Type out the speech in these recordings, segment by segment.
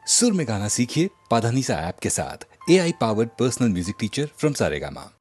सुर में गाना सीखिए पाधानीसा ऐप के साथ। AI powered personal music teacher from Saregama.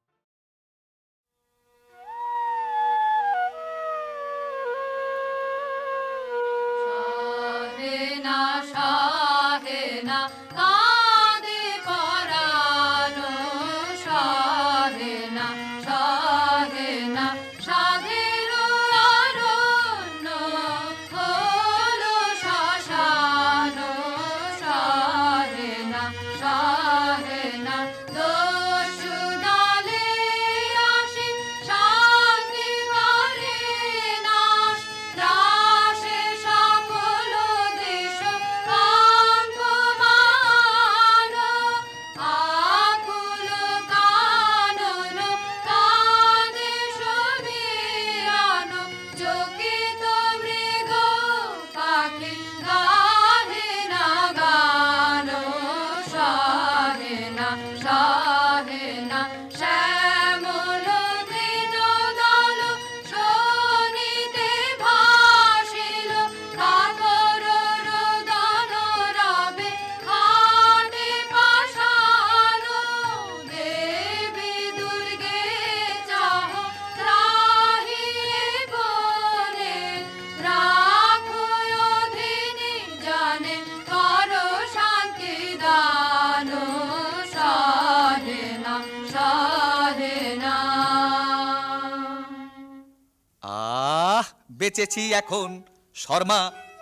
বেঁচেছি এখন শর্মা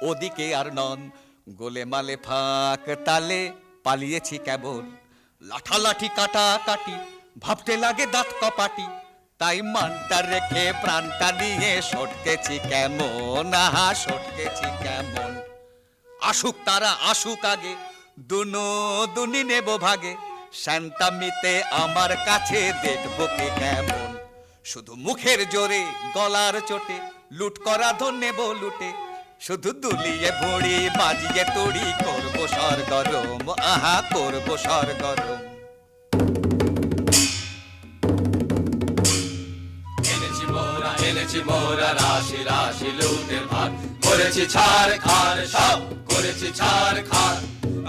ওদিকে আর নন, গোলে মালে ফাঁক তালে পালিয়েছি কেবল, লাঠালাঠি কাটা কাটি ভাবতে লাগে দাঁত কপাটি, তাই মানটা রেখে প্রাণটা নিয়ে সটকেছি কেমন, আহা সটকেছি কেমন। আসুক তারা আসুক আগে, দুনো দুনি নেব ভাগে, শান্তামিতে আমার কাছে দেখবো কে কেমন। শুধু মুখের জোরে গলার চোটে লুট করা ধন নেব লুটে, শুধু দুলিয়ে ভড়ি বাজিয়ে তড়ি করবো সরগরম, আহা করবো সরগরম। এনেছি মোরা রাশি রাশি লুটের ভার, করেছি ছাড় খার সব করেছি ছাড় খার,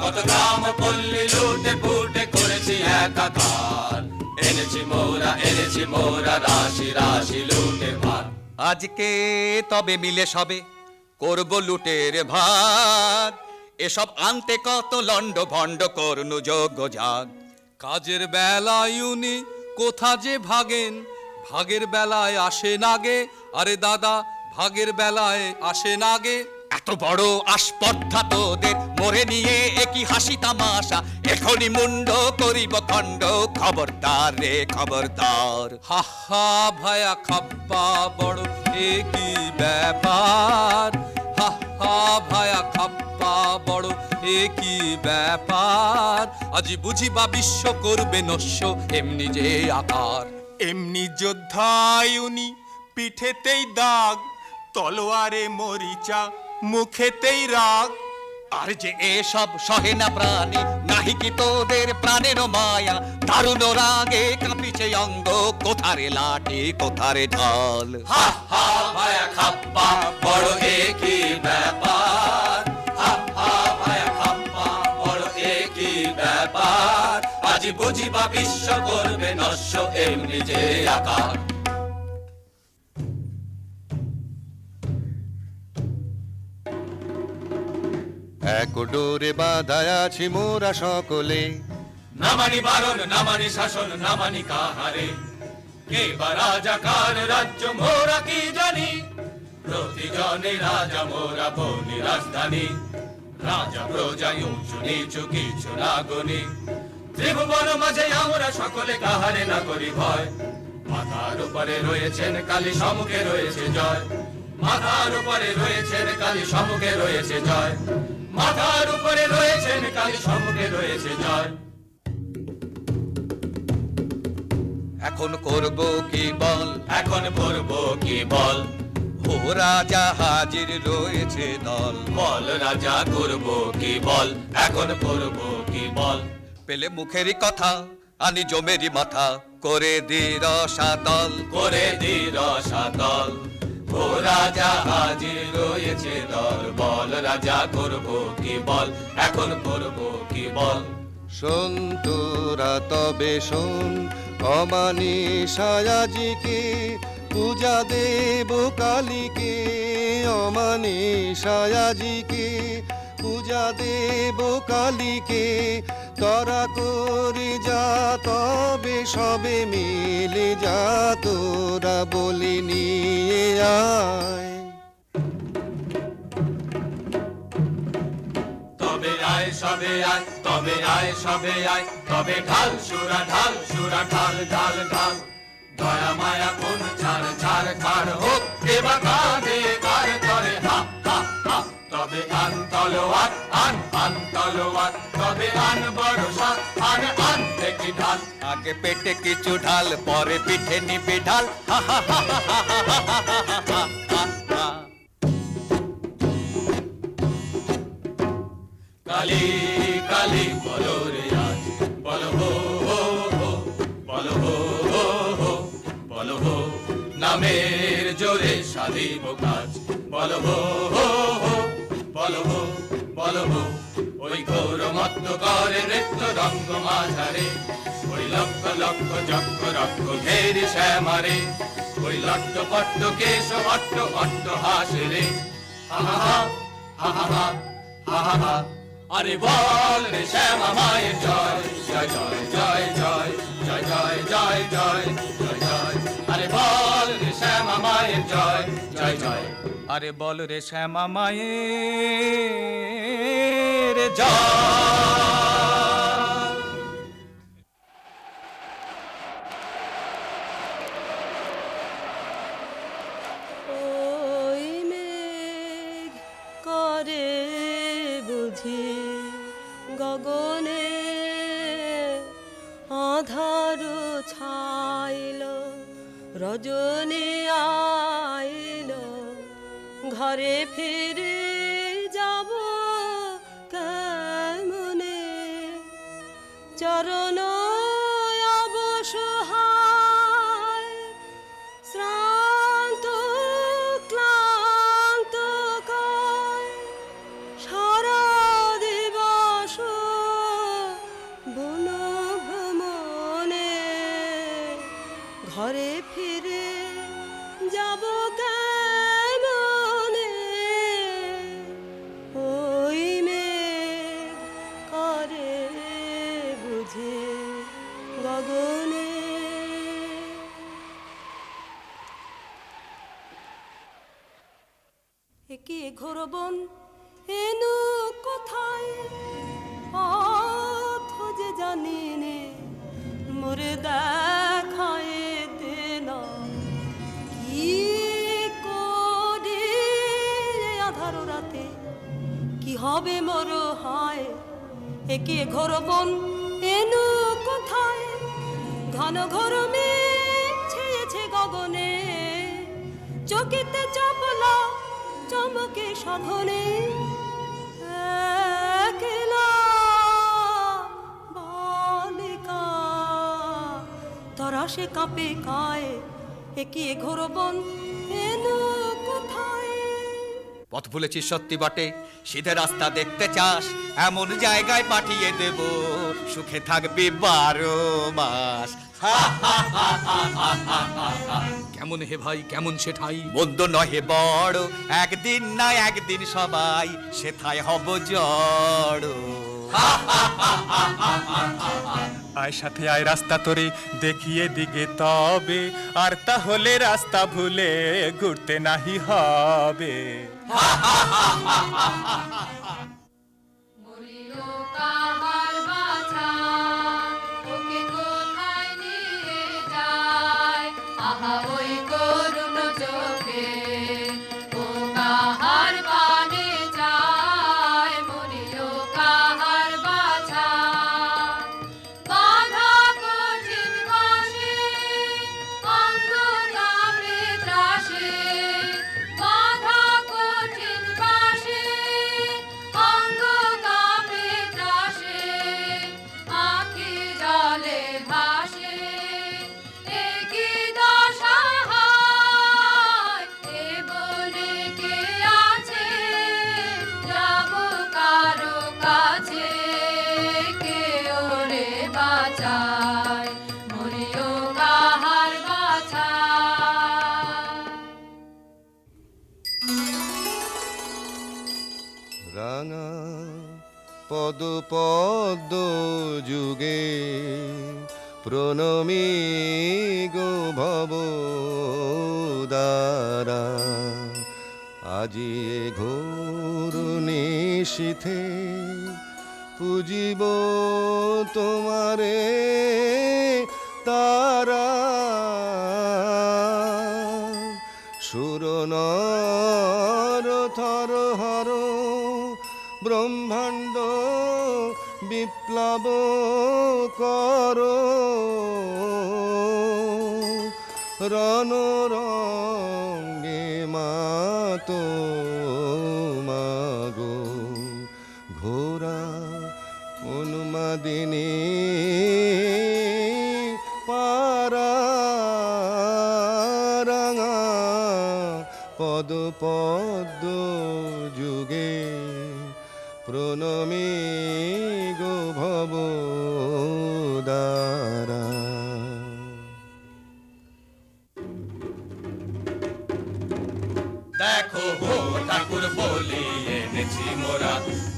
কত গ্রাম পল্লী লুটে ফুটে করেছি একাকার। এনেছি মোরা রাশি রাশি লুটের ভার, আজকে তবে মিলে সবে করব লুটের ভাগ, এসব আনতে কত লন্ড ভন্ড করনু যোগ্য জাগ। কাজের বেলায় উনি কোথা যে ভাগেন, ভাগের বেলায় আসে নাগে, আরে দাদা ভাগের বেলায় আসে নাগে। এত বড় আসপর্ধা তোদের মরে নিয়ে একই হাসি তামাশা, এখনই মুন্ড করিব খণ্ড, খবরদার রে খবরদার। হা হা ভায়া খাপ্পা বড় একই ব্যাপার, হা হা ভায়া খাপ্পা বড় একই ব্যাপার, আজি বুঝিবা বিশ্ব করবে নস্য এমনি যে আকার। এমনি যোদ্ধায় উনি পিঠেতেই দাগ, তলোয়ারে মরিচা মুখেতেই রাগ। আর যে এসব সহে না প্রাণী, নাহি কি তোদের প্রাণের মায়া, দারুণ রাগে কাঁপিছে অঙ্গ, কোথারে লাঠি কোথারে ঢাল। হা হা ভায়া খাপ্পা বড় একই ব্যাপার, হা হা ভায়া খাপ্পা বড় একই ব্যাপার, আজি বুঝিবা বিশ্ব করবে নস্য এমনি যে আকার। এক ডোরে বাঁধায় আছি মোরা সকলে, না মানি বারণ না মানি শাসন না মানি কাহারে, কে বা রাজা কার রাজ্য মোরা কি জানি, প্রতিজনে রাজা মোরা বনি রাজধানী, রাজা প্রজায় উঁচু নিচু কিছু না গনি, ত্রিভুবন মাঝে আমরা সকলে কাহারে না করি ভয়, মাথার উপরে রয়েছেন কালী সম্মুখে রয়েছে জয়, মাথার উপরে রয়েছেন কালী সম্মুখে রয়েছে জয়, মাথার উপরে রয়েছেন কালী সম্মুখে রয়েছে জয়। এখন করব কি বল, এখন করব কি বল, ও রাজা হাজির রয়েছে দল, বল রাজা করব কি বল, এখন করব কি বল। পেলে মুখেরই কথা আনি জমেরই মাথা, করে দি রসাতল, করে দি রসাতল, ও রাজা হাজির রয়েছে দল, বল রাজা করব কি বল, এখন করব কি বল। শোন তোরা তবে শোন, অমানিসায় আজিকে পূজা দেব কালীকে, অমানিসায় আজিকে পূজা দেব কালীকে। তোরা করে যা তবে সবে মিলে যা, তোরা বলি নিয়ে আয়। তবে আয় সবে আয়, তবে আয় সবে আয়, তবে ঢাল সুরা ঢাল সুরা ঢাল ঢাল ঢাল। দয়া মায়া কোন ছাড় ছাড় ছাড় হোক, এবার কাঁধে কার করে হা হা হা। তবে আন তলোয়ার আন আন তলোয়ার, তবে আন বর্ষা আন আন দেখি ঢাল। আগে পেটে কিছু ঢাল, পরে পিঠে নিবি ঢাল, হা হা হা হা হা হা হা হা হা হা। কালী কালী বলো রে আজ, বলো হো হো হো, বলো হো হো হো, বলো হো নামের জোরে সাধিব কাজ, বলো হো হো হো, বলো হো বলো হো। ওই ঘোর মত্ত করে নৃত্য রঙ্গ মাঝারে, ওই লক্ষ লক্ষ চক্র রক্ষ ঘেরি শ্যামারে, ওই লট্ট পট্ট কেশ অট্ট অট্ট হাসে রে, হা হা হা হা হা হা হা হা হা। আরে বল রে শ্যামা মায়ের জয়, জয় জয় জয় জয় জয় জয় জয় জয় জয় জয়। আরে বল রে শ্যামা মায়ের জয়, জয় জয়। আরে বল রে শ্যামা মায়ের জয়। ওই মেঘ করে বুঝি গগনে আধার ছাইল, রজনী আইল, ঘরে ফিরে যাব কেমনে, চরণ অবসহায় শ্রান্ত ক্লান্ত কায়, সারা দিবস বন ভ্রমণে, ঘরে ফিরে যাব কেমনে, ওই মেঘ করে বুঝে গগনে। একে ঘোর বন এনু কোথায়, পথ যে জানি নে, মোরে দেখায় দেনা কি করি আধার রাতে, কি হবে মোর হায়। একে ঘোর বন এনু কোথায়, ঘন ঘোর মেঘ ছেয়েছে গগনে, চকিতে চপলা চমকে সাধনে, একলা বালিকা তরাসে কাঁপে কায়, একে ঘোর বন এনু কোথায়। পথ ভুলেছিস সত্যি বটে, সিধে রাস্তা দেখতে চাস, এমন জায়গায় পাঠিয়ে দেব, সুখে থাকবি 12 মাস। কেমন হে ভাই কেমন সেঠাই, মন্দ নহে বড়, একদিন না একদিন সবাই সেথায় হব জড়। আয় সাথে আয় রাস্তা তোরে দেখিয়ে দিকে তবে, আর তাহলে রাস্তা ভুলে ঘুরতে নাহি হবে। বলিও কাহার বাছা, ওকে কোথায় নিয়ে যায়, আহা ওই করুণ চোখে, ও কাহার পানে যায়, বলিও কাহার বাছা। বাধা কঠিন বাসে, অঙ্গ কাঁপে ত্রাসে, বাধা কঠিন বাসে, অঙ্গ কাঁপে পদ পদ্ম যুগে প্রণমী গো ভব দ্বারা আজি এ ঘোর নিশীথে পুজিব তোমারে তারা সুর নর থর হর ব্রহ্মাণ্ড বিপ্লব কর রণ রঙ্গে মাতো মাগো ঘোরা উন্মাদিনী পারা রাঙা পদ পদ্ম যুগে প্রণমী গো ভব দ্বারা। দেখো হো ঠাকুর বলি এনেছি মোরা,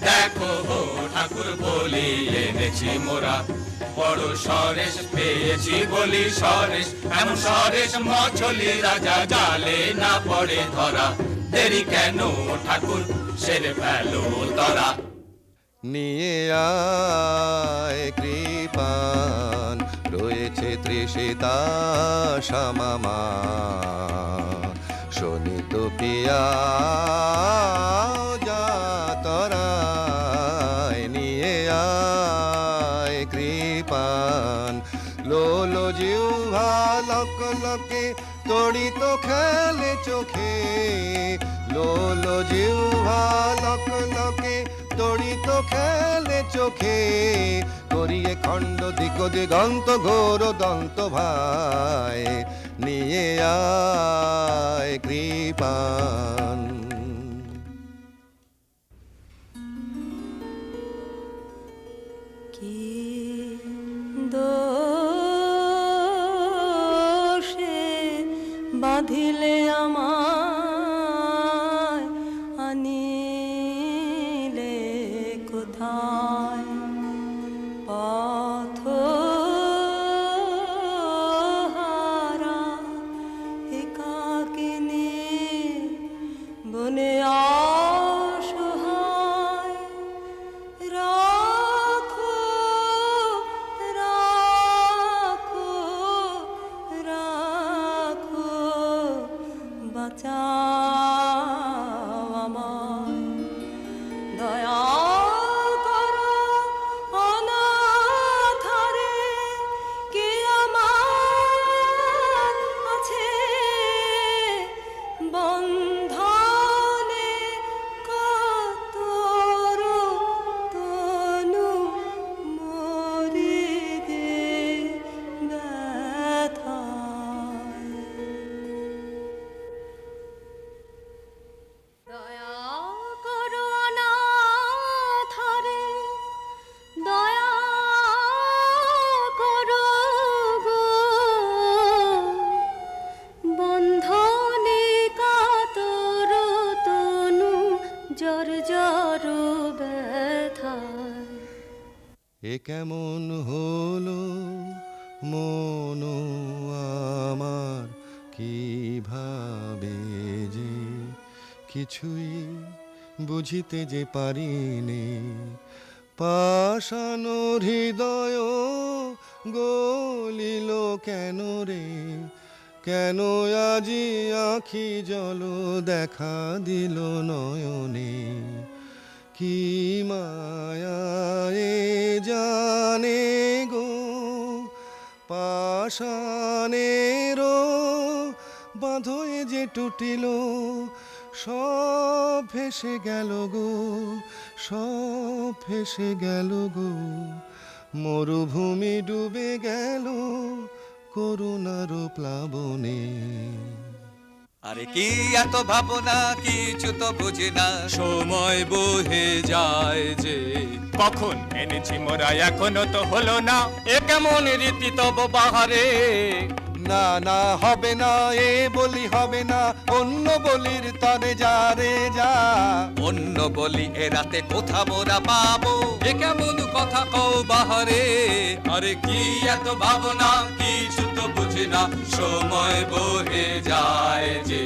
দেখো হো ঠাকুর বলি এনেছি মোরা, বড় সরেশ পেয়েছি বলি সরেশ, এমন সরেশ মছলি রাজা জালে না পড়ে ধরা, দেরি কেন ঠাকুর সেরে ফেলো তরা। নিয়ে আয় কৃপান রয়েছে তৃষিতা শ্যামামা, শোনিত পিয়া যাতরায় নিয়ে আয় কৃপান, লোলো জিহ্বা লক লকে তড়িত খেলে চোখে, লোলো জিহ্বা লক লকে তড়িত খেলে চোখে, করিয়ে খণ্ড দিক দিগন্ত ঘোর দন্ত ভাই, নিয়ে আয় কৃপান। কি দোষে বাঁধিলে আমায় আনিলে কোথায়, পথ হারা একাকিনী বনে অসহায়, রাখো রাখো রাখো বাঁচাও আমায়, দয়া করো অনাথরে, কে আমার আছে বন্ধনে কাতর তনু মরিদে ব্যথায়। দয়া করো অনাথরে, দয়া করো গো, বন্ধনে কাতর তনু জর জর ব্যথায়। এ কেমন হলো মন আমার, কিভাবে যে কিছুই বুঝিতে যে পারিনি, পাষাণ হৃদয় গলিল কেন রে, কেন আজি আখি জল দেখা দিল নয়নে, কি মায়ায়ে জানে গো পাষাণের বাঁধয়ে যে টুটিল, সব ভেসে গেল গো, সব ভেসে গেল গো, মরুভূমি ডুবে গেল করুণার প্লাবনে। আরে কি এত ভাবনা, কিছু তো বুঝি না, সময় বহে যায় যে, কখন এনেছি মোরা এখনো তো হলো না, এ কেমন রীতি তব বাহারে, না না হবে না, এ বলি হবে না, অন্য বলির তরে যা রে যা। অন্য বলি এ রাতে কোথা মোরা পাবো? এ কেমন কথা কও বাহারে, আরে কি এত ভাবনা, কিছু তো বুঝি না, সময় বহে যায় যে।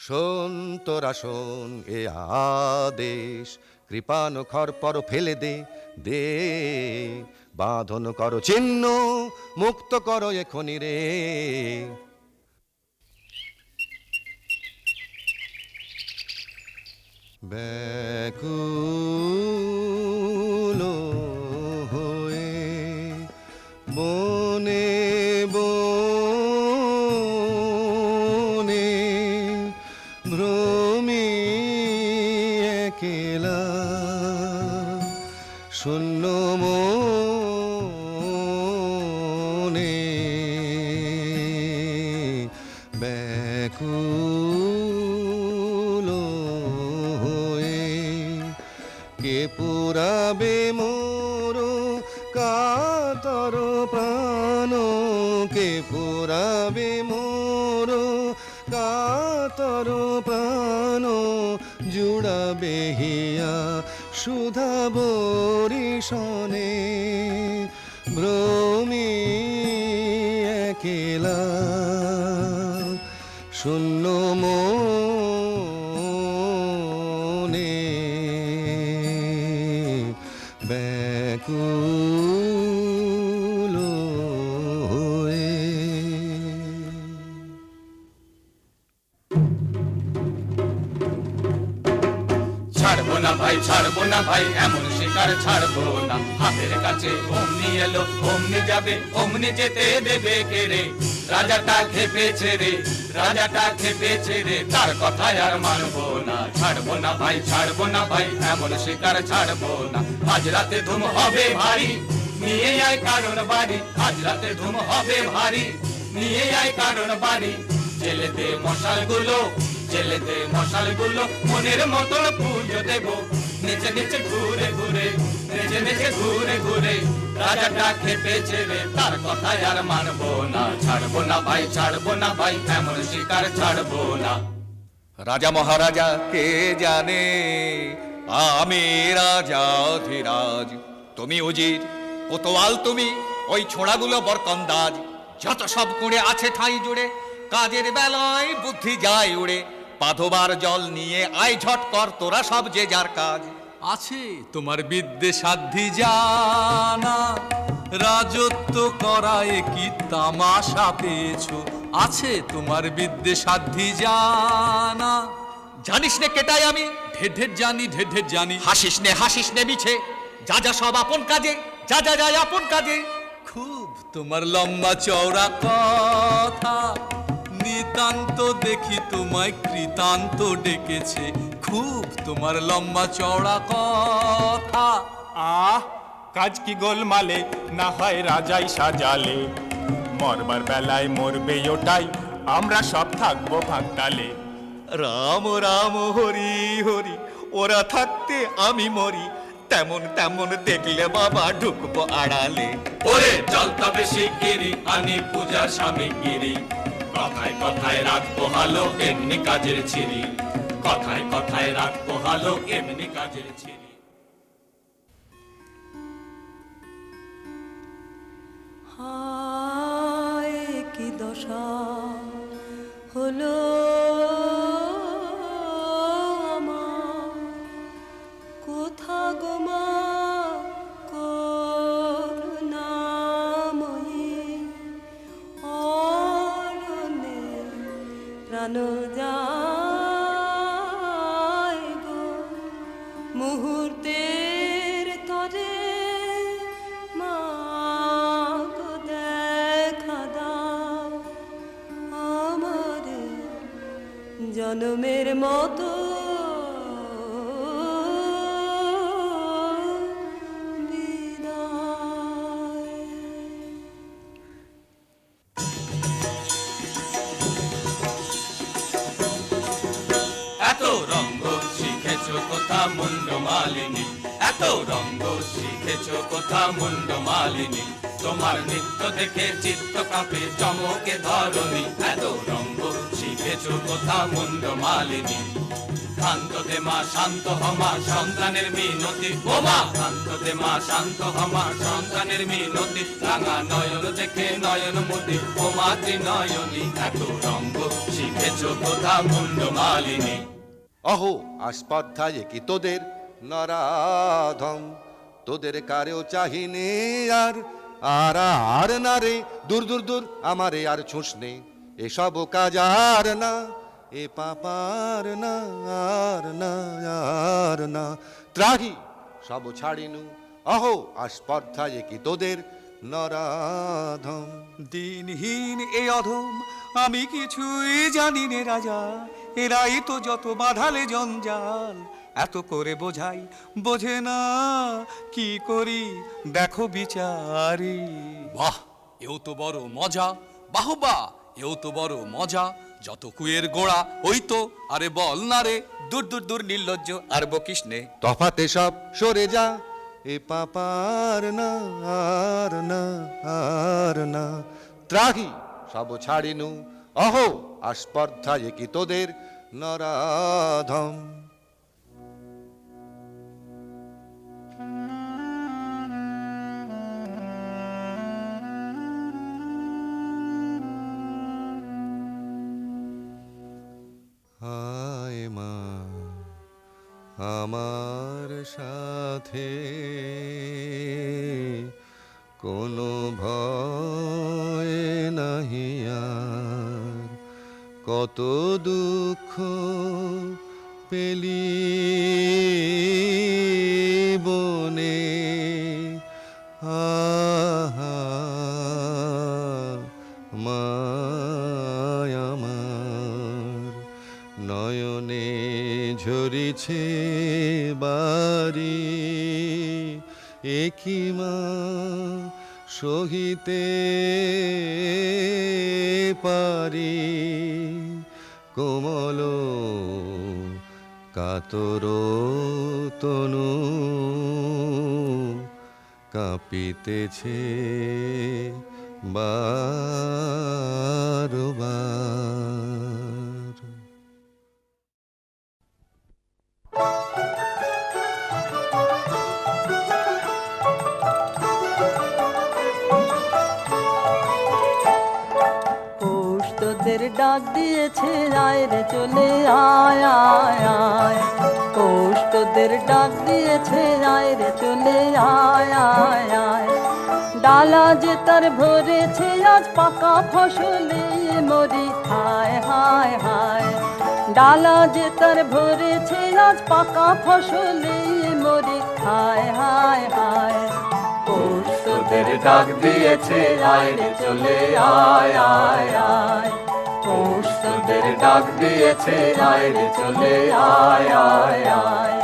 শোন তোরা শোন এ আদেশ, কৃপানো খর পর ফেলে দে দে, বাঁধন করো চিহ্ন, মুক্ত করো এখনি রে। ব্যাকুল হয়ে বনে বনে ভ্রমি একেলা, শূন্য মনে ব্যাকুল হয়ে কে পুরাবে মোর কাতর প্রাণ, কে পুরাবে মোর কাতর প্রাণ, জুড়াবে হিয়া সুধা বরিশনে ভ্রমি একেলা, শূন্য মনে ব্যাকুল হয়ে। ছাড়বো না ভাই, ছাড়বো না ভাই, এমন শিকার ছাড়বো না। হাতের কাছে অমনি এলো, অমনি যাবে, অমনি যেতে দেবে কে রে? রাজাটা খেপেছে রে, রাজাটা খেপেছে রে, তার কথায় আর মানবো না। ছাড়বো না ভাই, ছাড়বো না ভাই, এমন শিকার ছাড়বো না। আজ রাতে ধুম হবে ভারী, নিয়ে আয় কারণ বাড়ি, আজ রাতে ধুম হবে ভারী, নিয়ে আয় কারণ বাড়ি। জেলে দে মশালগুলো, জেলে দে মশালগুলো, মনের মতন পুজো দেবো, নেচে নেচে ঘুরে ঘুরে, নেচে নেচে ঘুরে ঘুরে। রাজাটা খেপেছে রে, তার কথায় আর মানবো না। ছাড়বো না ভাই, ছাড়বো না ভাই, এমন শিকার ছাড়বো না। রাজা মহারাজা কে জানে, আমি রাজা ধীরাজ, তুমি উজির কোতোয়াল, তুমি ওই ছোড়াগুলো বরকন্দাজ। যত সব কুঁড়ে আছে ঠাঁই জুড়ে, কাজের বেলায় বুদ্ধি যায় উড়ে। পাধবার জল নিয়ে আয় ঝট কর তোরা সব যে যার কাজ। আছে তোমার বিদ্যে সাধ্যি জানা, রাজত্ব করায় কি তামাশা পেয়েছো? আছে তোমার বিদ্যে সাধ্যি জানা। জানিস নে কেটাই আমি, ঢের ঢের জানি, ঢের ঢের জানি। হাসিস নে মিছে, যা যা সব আপন কাজে, যা যা যায় আপন কাজে। খুব তোমার লম্বা চওড়া কথা, নিতান্ত দেখি তোমায় কৃতান্ত ডেকেছে। খুব তোমার লম্বা চওড়া কথা। কাজ কি গোলমালে, না হয় রাজাই সাজালে, মরবার বেলায় মরবে ওটাই, আমরা সব থাকবো ভাগতালে। রাম রাম হরি হরি, ওরা থাকতে আমি মরি, তেমন তেমন দেখলে বাবা ঢুকবো আড়ালে। ওরে চল তবে শিগগিরি, আনি পূজার সামগ্রী, কথায় কথায় রাখবো হালো এমনি কাজের ছিরি, কথায় কথায় রাখবো হালো এমনি কাজের ছিরি। হায় কি দশা হলো আমার, কোথা গো মা করুণাময়ী, অরণ্যে প্রাণ যায় গো, মুহূর্তের তরে মা গো দেখা দাও আমারে, জনমের মতো এত রঙ্গ শিখেছো কোথা মুন্ড মালিনী, এত রঙ্গ শিখেছো কোথা মুন্ড মালিনী, তোমার নৃত্য দেখে চিত্ত কাঁপে চমকে ধরণী, এত রঙ্গ শিখেছ কোথা মুন্ড মালিনী। শান্ত দে মা শান্ত হমা সন্তানের মিনতি, ও মা শান্ত দে মা শান্ত হমা সন্তানের মিনতি, রাঙা নয়ন দেখে নয়ন মতি, ও মা ত্রিনয়নী, এত রঙ্গ শিখেছ কোথা মুন্ড মালিনী। অহো আস্পর্ধায় কি তোদের নরাধম, তোদের কারেও চাহিনে আর আর আর না রে, দূর দূর দূর আমারে আর ছুঁস নে, এসব কাজ আর না, এ পাপার না আর না আর না, ত্রাহি সব ছাড়িনু, অহো আস্পর্ধায় কি তোদের নরাধম। দিনহীন এ অধম আমি কিছুই জানি নে রাজা, এরাই তো যত বাঁধালে জঞ্জাল, এত করে বোঝাই বোঝে না, কি করি দেখো বিচারি। বাহ, এও তো বড় মজা, বাহবা, এও তো বড় মজা, যত কুয়ের গোড়া ওই তো, আরে বল না রে। দূর দূর দূর নির্লজ্জ আর বকিস নে, তফাতে সব সরে যা, এ পাপার না আর না আর না, ত্রাহি সব ছাড়িনু, অহো আস্পর্ধায় কি তোদের নরাধম। হায় মা আমার সাথে কোনো ভয় নাহি আর, কত দুঃখ পেলি বনে, আহা মায় আমার নয়নে ঝরিছে বাড়ি, একই মা সহিতে পারি, কোমল কাতর তনু কাঁপিতেছে বারবার। পৌষ তোদের ডাক দিয়েছে, আয় রে চলে আয় আয় আয়, পৌষ তোদের ডাক দিয়েছে, আয় রে চলে আয় আয় আয়, ডালা যে তার ভরেছে আজ পাকা ফসলে মরি, হায় হায় হায়, ডালা যে তার ভরেছে আজ পাকা ফসলে মরি, হায় হায় হায়। পৌষ তোদের ডাক দিয়েছে, আয় রে চলে আয় আয় আয়, পৌষ তোদের ডাক দিয়েছে, আয় রে চলে আয় আয় আয়।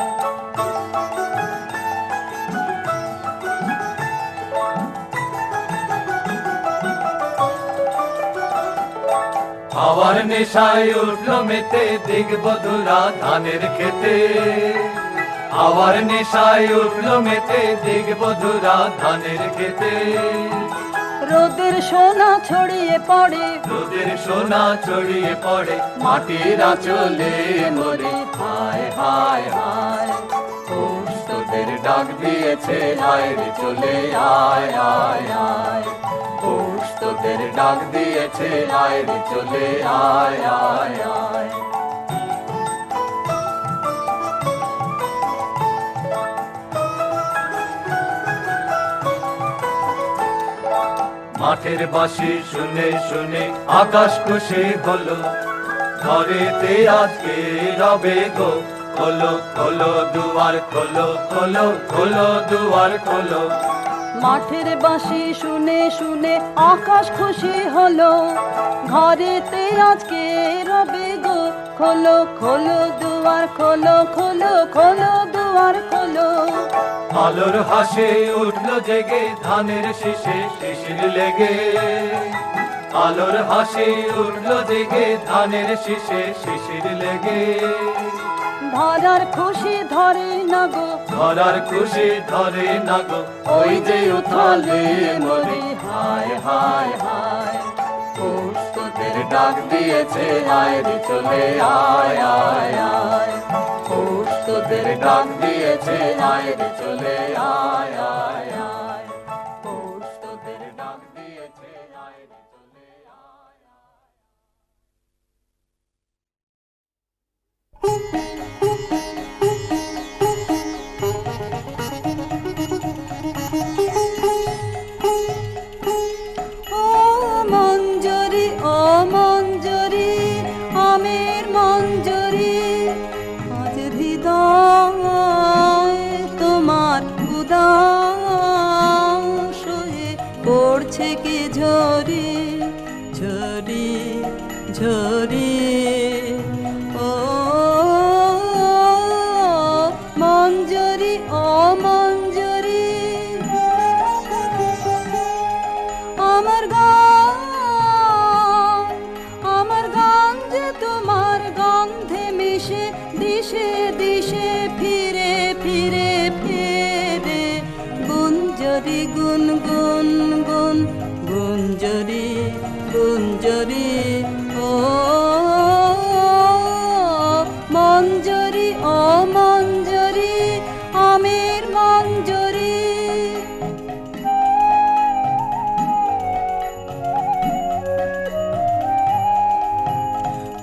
হাওয়ার নেশায় উঠল মেতে দিগ বধুরা ধানের খেতে, হাওয়ার নেশায় উঠল মেতে দিগ বধুরা ধানের খেতে, রোদের সোনা ছড়িয়ে পড়ে, রোদের সোনা ছড়িয়ে পড়ে, মাটির আঁচলে মরে, হায় হায় হায়। পৌষ তোদের ডাক দিয়েছে, আয় রে চলে আয় আয় আয়, পৌষ তোদের ডাক দিয়েছে, আয় রে চলে আয় আয় আয়। মাঠের বাঁশি শুনে শুনে আকাশ খুশি হলো, ঘরেতে আজকে রবে গো, খোলো খোলো দুয়ার খোলো, খোলো খোলো দুয়ার খোলো। মাঠের বাঁশি শুনে শুনে আকাশ খুশি হলো, ঘরেতে আজকে রবে গো, খোলো খোলো দুয়ার খোলো, খোলো খোলো দুয়ার খোলো। আলোর হাসে উঠলো জেগে ধানের শীষে শিশির লেগে, আলোর হাসি উঠলো জেগে ধানের শীষে শিশির লেগে, ধরার খুশি ধরে না গো, ধরার খুশি ধরে না গো, ওই যে উথালে নদী। হায় হায় হায়, পৌষ তোদের ডাক দিয়েছে আয় রে চলে আয় আয় আয়, পৌষ তোদের ডাক দিয়েছে আয় রে চলে আয় আয় আয়, পৌষ তোদের ডাক দিয়েছে আয় রে চলে আয় আয়। ও মঞ্জরি, ও মঞ্জরি, আমের মঞ্জরি, আজ হৃদয় তোমার উদাস হয়ে পড়ছে কি ঝরি ঝরি ঝরি। ও মঞ্জরি, ও মঞ্জরি, আমার গান যে তোমার গন্ধে মিশে দিশে দিশে ফিরে ফিরে ফিরে গুঞ্জরি গুন গুন গুন গুঞ্জরি গুঞ্জরি। ও মঞ্জরি, ও মঞ্জরি, আমের মঞ্জরি।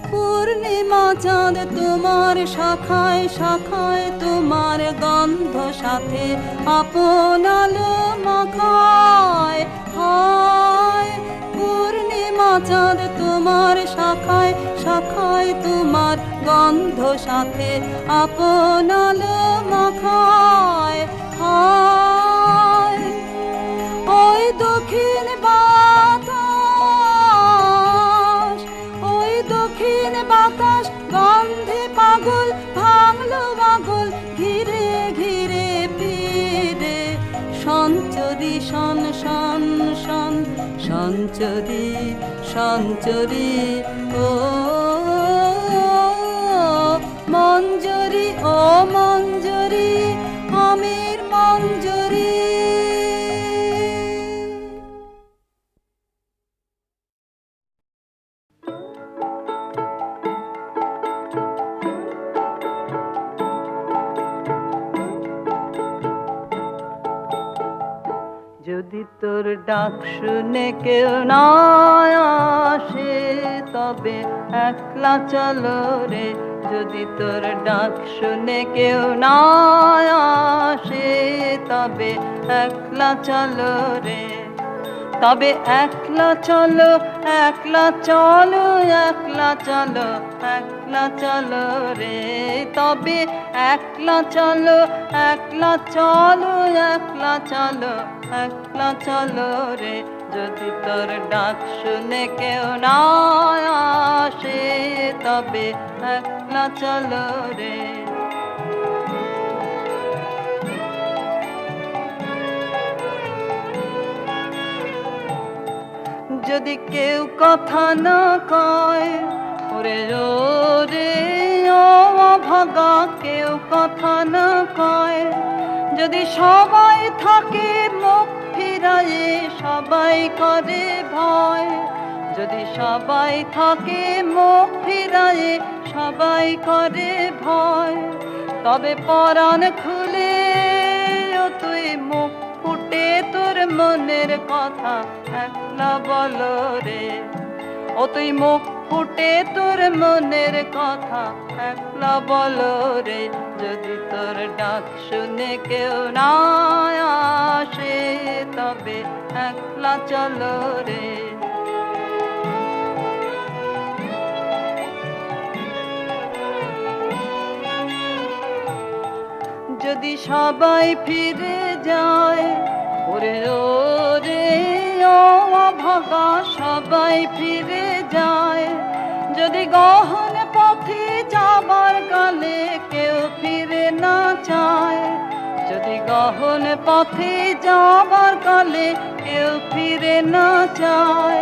পূর্ণিমা চাঁদ তোমার শাখায় শাখায় তোমার গন্ধ সাথে আপন আলো মাখায়। হায় পূর্ণিমা চাঁদ তোমার শাখায় শাখায় তোমার গন্ধ সাথে আপন আলো মাখায়। হায় ওই দক্ষিণ বাতাস, ওই দক্ষিণ বাতাস গন্ধে পাগল ভাঙলো পাগল ঘিরে ঘিরে ফিরে সঞ্চরি শন শন শন সঞ্চরি সঞ্চরি। ও মঞ্জরি, ও মঞ্জরি, আমের মঞ্জরি। যদি তোর ডাক শুনে কেউ না আসে তবে একলা চলো রে। যদি তোর ডাক শুনে কেউ না আসে তবে একলা চলো রে। তবে একলা চলো একলা চলো একলা চলো একলা চলো রে। তবে একলা চলো একলা চলো একলা চলো একলা চলো রে। যদি তোর ডাক শুনে কেউ না আসে তবে একলা চলো রে। যদি কেউ কথা না কয় ওরে রে ও ভাগা কেউ কথা না কয়। যদি সবাই থাকে মুখ ফিরায়ে সবাই করে ভয়। যদি সবাই থাকে মুখ ফিরায়ে সবাই করে ভয়। তবে পরাণ খুলে ও তুই মুখ ফুটে তোর মনের কথা একলা বলো রে। ও তুই মুখ ফুটে তোর মনের কথা একলা বলো রে। যদি তোর ডাক শুনে কেউ না আসে তবে একলা চলো রে। যদি সবাই ফিরে যায় ওরে রে ও ভাগা সবাই ফিরে যায়। যদি গহন পথে যাবার কালে কেউ ফিরে না চায়। যদি গহন পথে যাবার কালে কেউ ফিরে না চায়।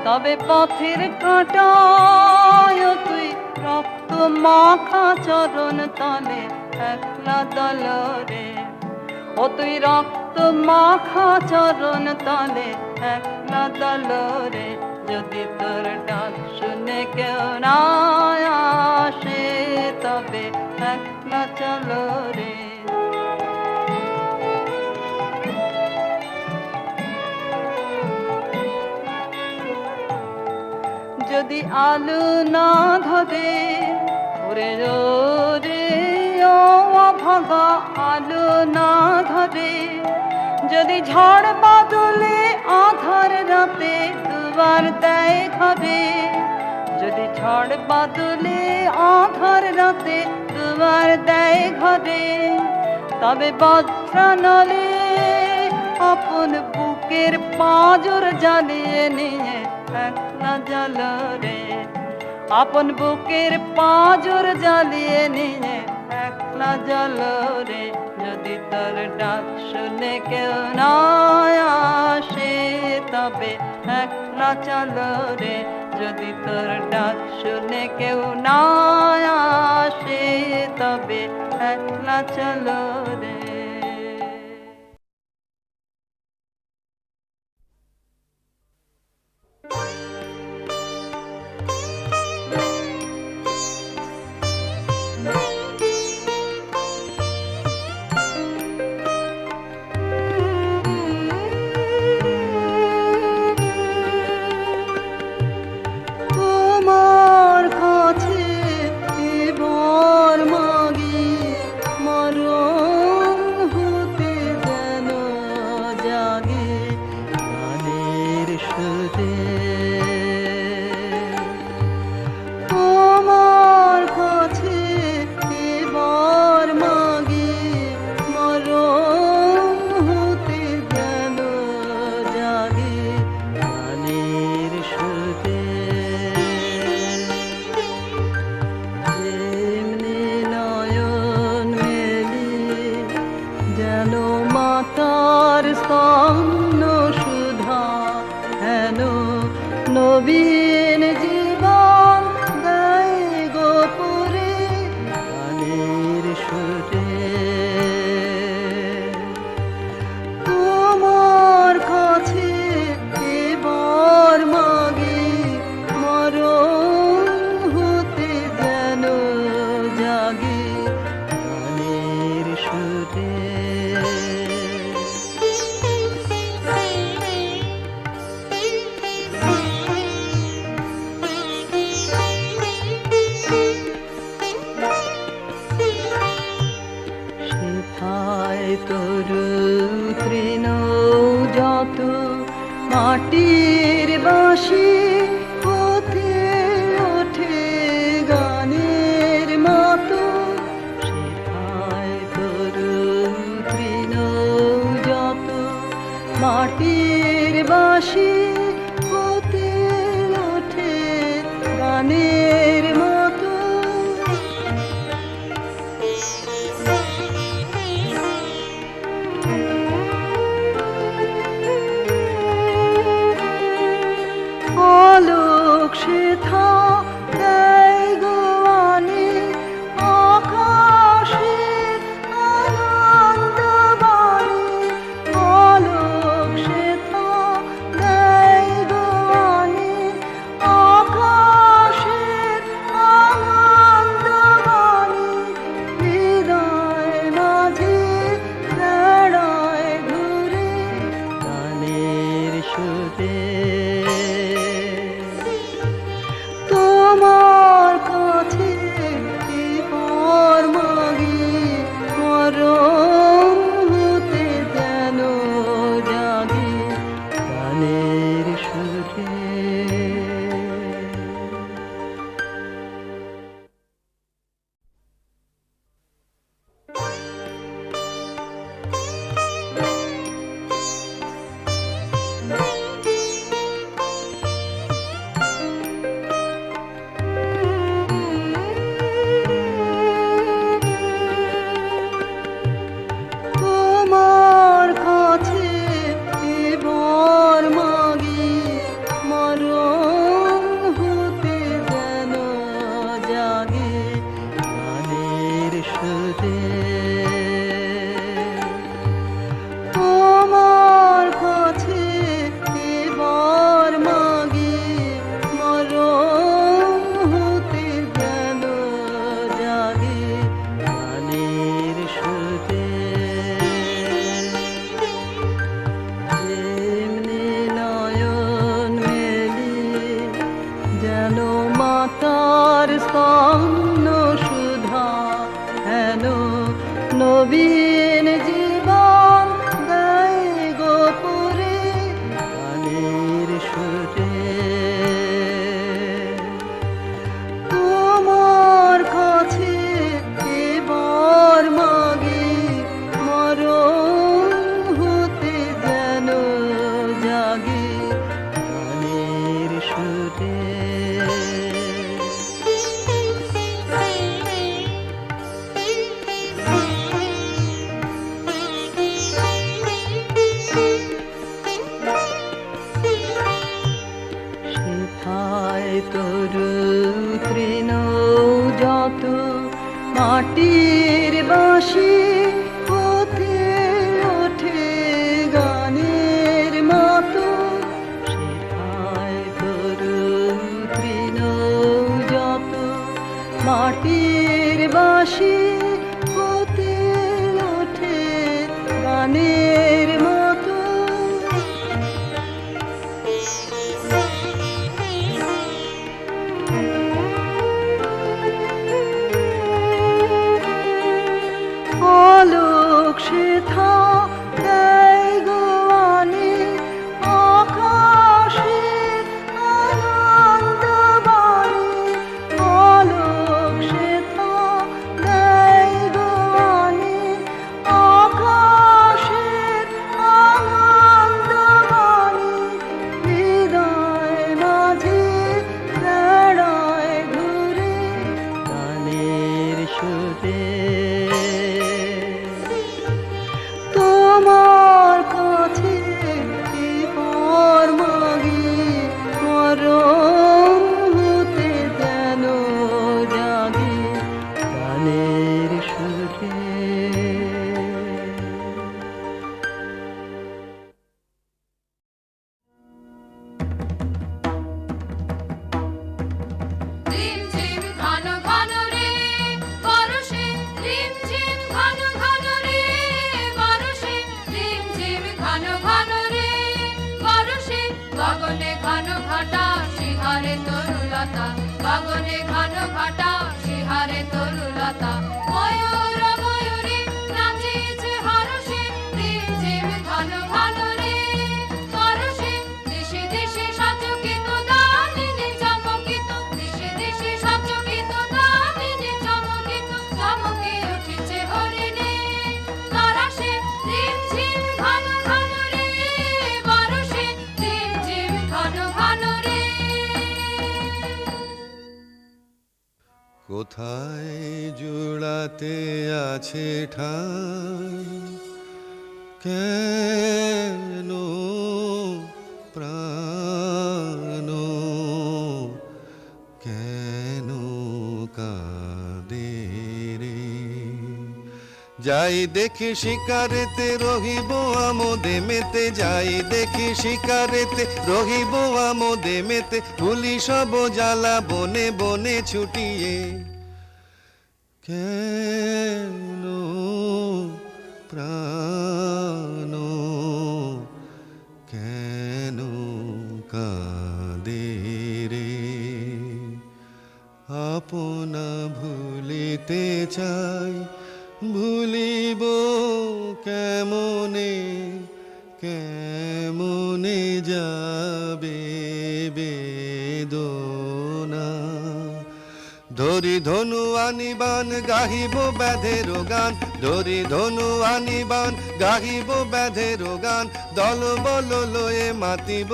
তবে পথের কাঁটায় তুই রক্ত মাখা চরণ তলে একলা দলরে, ও তুই রক্ত মাখা চরণ তলে একলা দলরে, যদি তোর ডাক শুনে কেউ না আসে তবে একলা চলো রে। যদি আলো না ধরে ওরে রে ও অভাগা, আলো না ধরে, যদি ঝড় বাদলে আধার রাতে দুবার দেয় ঘরে, যদি ঝড় বাদলে আধার রাতে দুবার দেয় ঘরে, তবে বজ্রানলে আপন বুকের পাঁজর জ্বালিয়ে নিয়ে একলা জ্বালো রে, আপন বুকের পাঁজর জ্বালিয়ে নিয়ে একলা জ্বালো রে, যদি তোর ডাক শুনে কেউ না আসে তবে একলা চলো রে, যদি তোর ডাক শুনে কেউ না আসে তবে একলা চলো রে। তোমার কাছে এবার মাগি মরণ হতে যেন জাগে গানের সুরে, তোমার কাছে এবার মাগি মরণ হতে যেন জাগে গানের সুরে, যেমনি নয়ন মেলি যেন মাতার স্তন্য সুধা, হেন নবীন জীবন গায় গোপুরে গানের সুরে, তোমার কাছে এবার মাগি মরণ হতে যেন জাগে গানের সুরে। সেথায় তরু তৃণ যত মাটির বাঁশি হতে ওঠে গানের মতো, সেথায় তরু তৃণ যত মাটির বাঁশি হতে ওঠে গানের মতো, আলোক সেথা দেয় গোয়ানে আকাশে আনন্দ বাণী, আলোক সেথা দেয় গোয়ানে আকাশে গগনে ঘন ঘাটা শিহারে তরুলতা, গগনে ঘন ঘাটা শিহারে তরুলতা। ময়ূর ময়ূরী নাচিছে হরষে, রিমঝিম ঘন ঘন রে পরশে। দিশে দিশে সচকিত দামিনী চমকিত, দিশে দিশে সচকিত দামিনী চমকিত। চমকে উঠিছে হরিণে পরশে, রিমঝিম ঘন ঘন রে পরশে, রিমঝিম ঘন ঘন রে। কোথায় জোড়াতে আছে ঠাই, কেন প্রাণ কেন কাঁদে রে। যাই দেখি শিকারেতে রহিব আমোদে মেতে, যাই দেখি শিকারেতে রহিব আমোদে মেতে। ভুলি সব জ্বালা বনে বনে ছুটিয়ে, কেন প্রাণ কেন কাঁদে রে। আপনা ভুলিতে চাই, ভুলিব কেমনে কেমনে যাবে বেদনা। ধরি ধনু আনিবান গাহিব ব্যাধের গান, ধরি ধনু আনিবান গাহিব ব্যাধের গান। দল বল লয়ে মাতিব,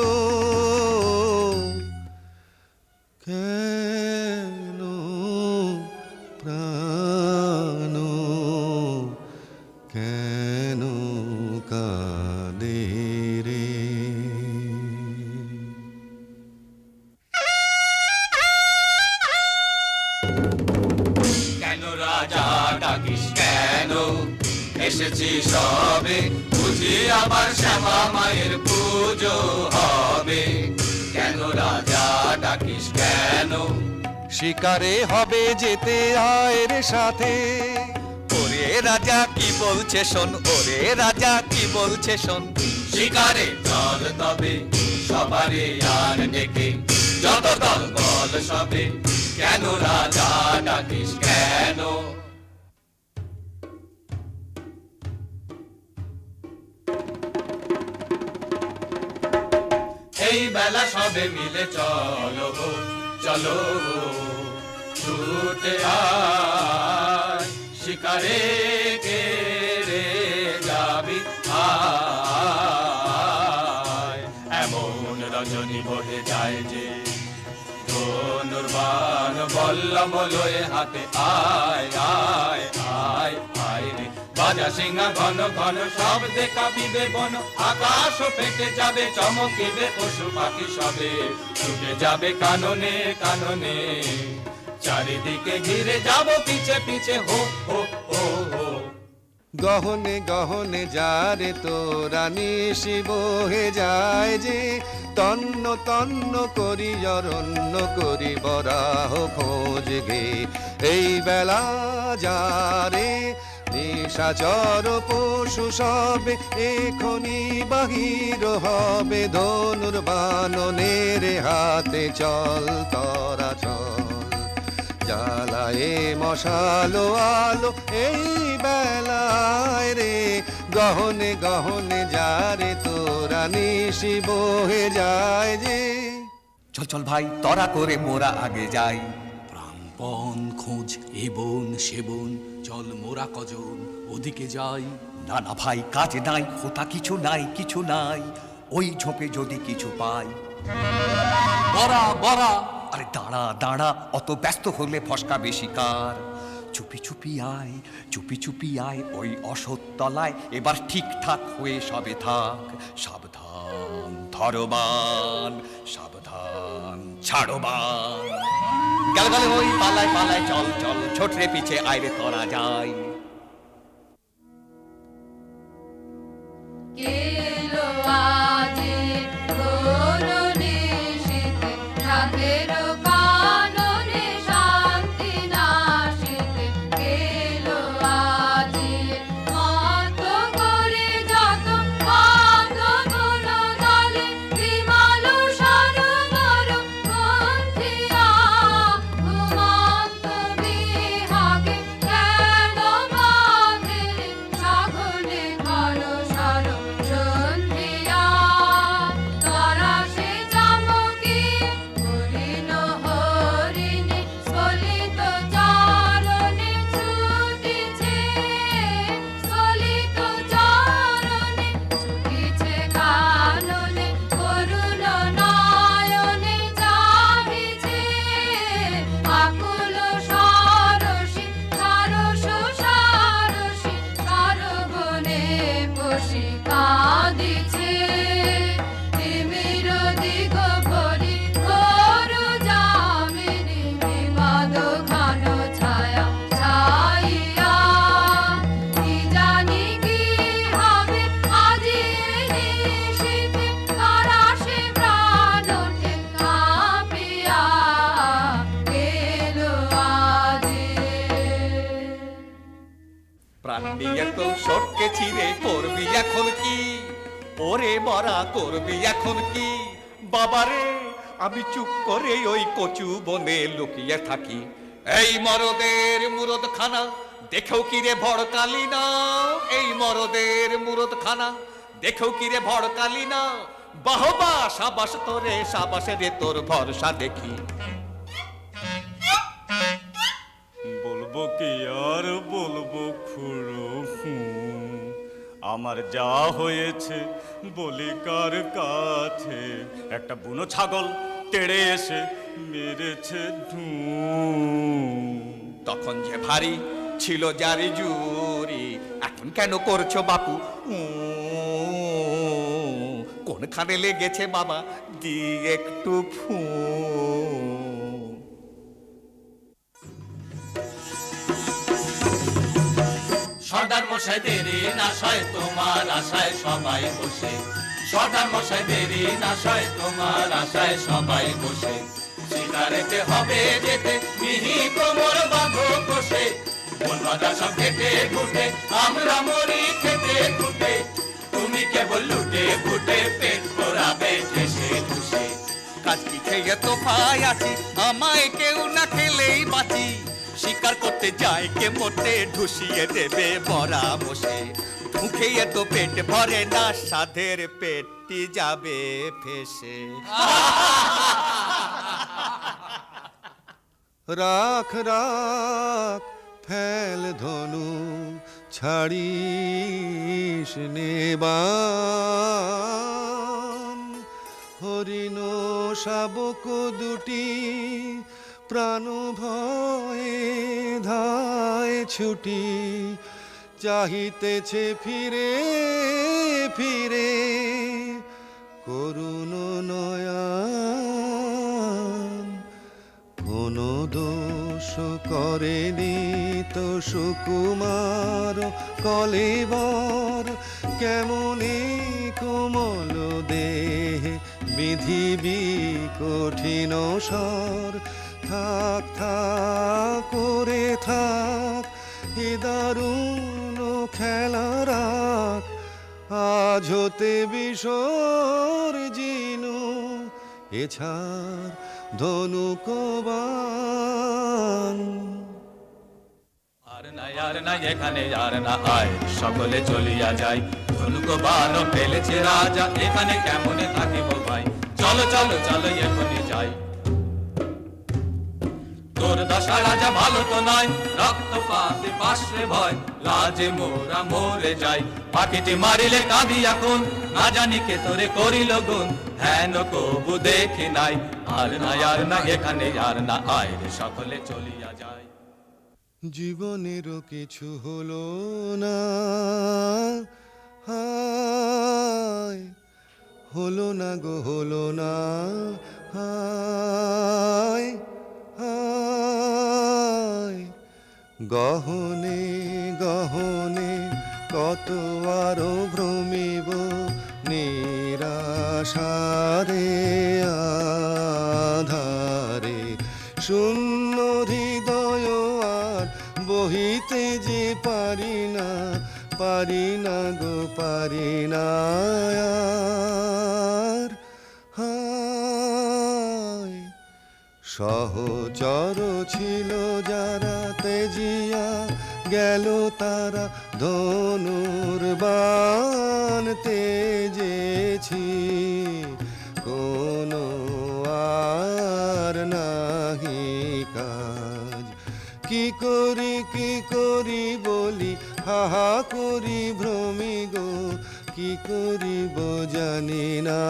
কেন প্রাণ কেন কাঁদে রে। কেন রাজা ডাকিস কেন, এসেছি সবে বুঝি আবার শ্যামা মায়ের পুজো হবে। কেন রাজা ডাকিস কেন, শিকারে হবে যেতে আয় রে সাথে। ওরে রাজা কি বলছে শোন, ওরে রাজা কি বলছে শোন। শিকারে চল তবে সবারে আর ডেকে, যত দল বল সবে। কেন রাজা ডাকিস কেন, এই বেলা সবে মিলে চলো চলো ছুটে আয়, শিকারে কে রে যাবি আয়। এমন রজনী বহে যায় যে ধনুর্বাণ বল্লভ লয়ে হাতে, আয় আয় আয় আয় রে। বাজা সিংহা ঘন ঘন শব্দে কাঁপিবে বন, আকাশ ফেটে যাবে চমকিবে পশু পাখি সবে। ছুটে যাবে কাননে কাননে, চারিদিকে ঘিরে যাব পিছে পিছে হো হো হো হো। গহনে গহনে যারে তোরা নিশি বহে যায় যে, তন্ন তন্ন করি অরণ্য করি বরাহ খোঁজ গে। এই বেলা যারে নিশাচর পশু সবে, এখনি বাহির হবে ধনুর্বাণনের হাতে। চল তরা চল, জ্বালায়ে মশালো আলো এই বেলায় রে। গহনে গহনে যারে তোরা নিশি বহে যায় যে। চল চল ভাই তরা করে মোরা আগে যাই। প্রাণপণ খোঁজ এ বন সে বন, চল মোরা কজন ওদিকে যাই। না না ভাই কাজ নাই, হোতা কিছু নাই কিছু নাই। ওই ঝোপে যদি কিছু পাই। বরা বরা, আরে দাঁড়া দাঁড়া, অত ব্যস্ত হলে ফসকা বেশি কার। চুপি চুপি আয়, চুপি চুপি আয় ওই অসতলায়। এবার ঠিকঠাক হয়ে সবে থাক। সাবধান ধরবান, সাবধান ছাড়বান। গেল গেল ওই পালায় পালায়, চল চল ছোটরে পিছে আয়রে তোরা যায়। কেলো আজি করুণী শীতে, রাতের কাননে শান্তি নাশিতে। কেলো আজি মত করে যত বাঁধ কোন দলে, বিমল নিয়ে তো সটকে ছিঁড়ে করবি এখন কি? ওরে মরা করবি এখন কি? বাবারে আমি চুপ করে ওই কচু বনে লুকিয়ে থাকি। এই মরদের মুরদখানা দেখেও কি রে ভড়কালি না? এই মরদের মুরদখানা দেখেও কি রে ভড়কালি না? বাহবা সাবাস তোরে, সাবাসে রে তোর ভরসা দেখি। বলবো কি আর বলবো খুড়ো, আমার যা হয়েছে বলি কার কাছে। একটা বুনো ছাগল তেড়ে এসে মেরেছে তখন যে ভারী ছিল জারি জুরি, এখন কেন করছো বাপু? কোনখানে লেগেছে বাবা দি একটু ফু? সর্দার মশাই দেরি না সয় তোমার আশায় সবাই বসে। সর্দার মশাই দেরি না সয় তোমার আশায় সবাই বসে। শিকারেতে হবে যেতে মিহি কোমর বাঁধো কষে। বন বাঁধা সব কেটে ঘুটে আমরা মরি খেতে খুটে। তুমি কেবল লুটে ফুটে পেট ভরাবে ঠেসে ঠুসে। কাজ কি খেয়ে তো পাই আছি, আমায় কেউ না খেলেই বাঁচি। শিকার করতে যায় কে মোটে ঢুসিয়ে দেবে বড়া বসে। মুখে তো পেট ভরে না, সাধের পেটটি যাবে ফেসে। রাখ রাখ ফেল ধনু ছাড়িস নেবান। হরিণ শাবক দুটি প্রাণ ভয়ে ধায় ছুটি। চাহিতেছে ফিরে ফিরে করুণ নয়ন। কোনো দোষ করেনি তো সুকুমার কলেবর। কেমনে কোমল দেহে বিধিবি কঠিন স্বর। থাক থাক করে থাক এ দারুণ খেলা রাখ। আজ হতে বিসর্জিনু এছাড় ধনুকবান। আর না এখানে আর না আয় সকলে চলিয়া যাই। ধনুক বান ফেলেছে রাজা এখানে কেমনে থাকিব ভাই। চলো চলো চলো এখনই যাই। তোর দশা রাজা ভালো তো নয়, রক্তপাতে পাশে ভয়। লাজে মোরা মরে যাই, পাখিটি মারিলে কাঁদি এখন। না জানি কে তোরে করিল গুণ, হেন কবু দেখি নাই। আর না এখানে আর না আয় রে সকলে চলিয়া যায়। জীবনেরও কিছু হলো না, হায় হলো না গো হলো না। হায় হায় গহনে গহনে কত আরো ভ্রমিব নিরাশারে আধারে। শূন্য হৃদয় আর বহিতে যে পারি না গো পারি না আর। হায় সহচর ছিল যারা তেজিয়া গেল তারা। ধনুর্বাণ তেজেছি কোনো আর নাহি কাজ। কি করি বলি হাহা করি ভ্রমি গো। কি করিব জানি না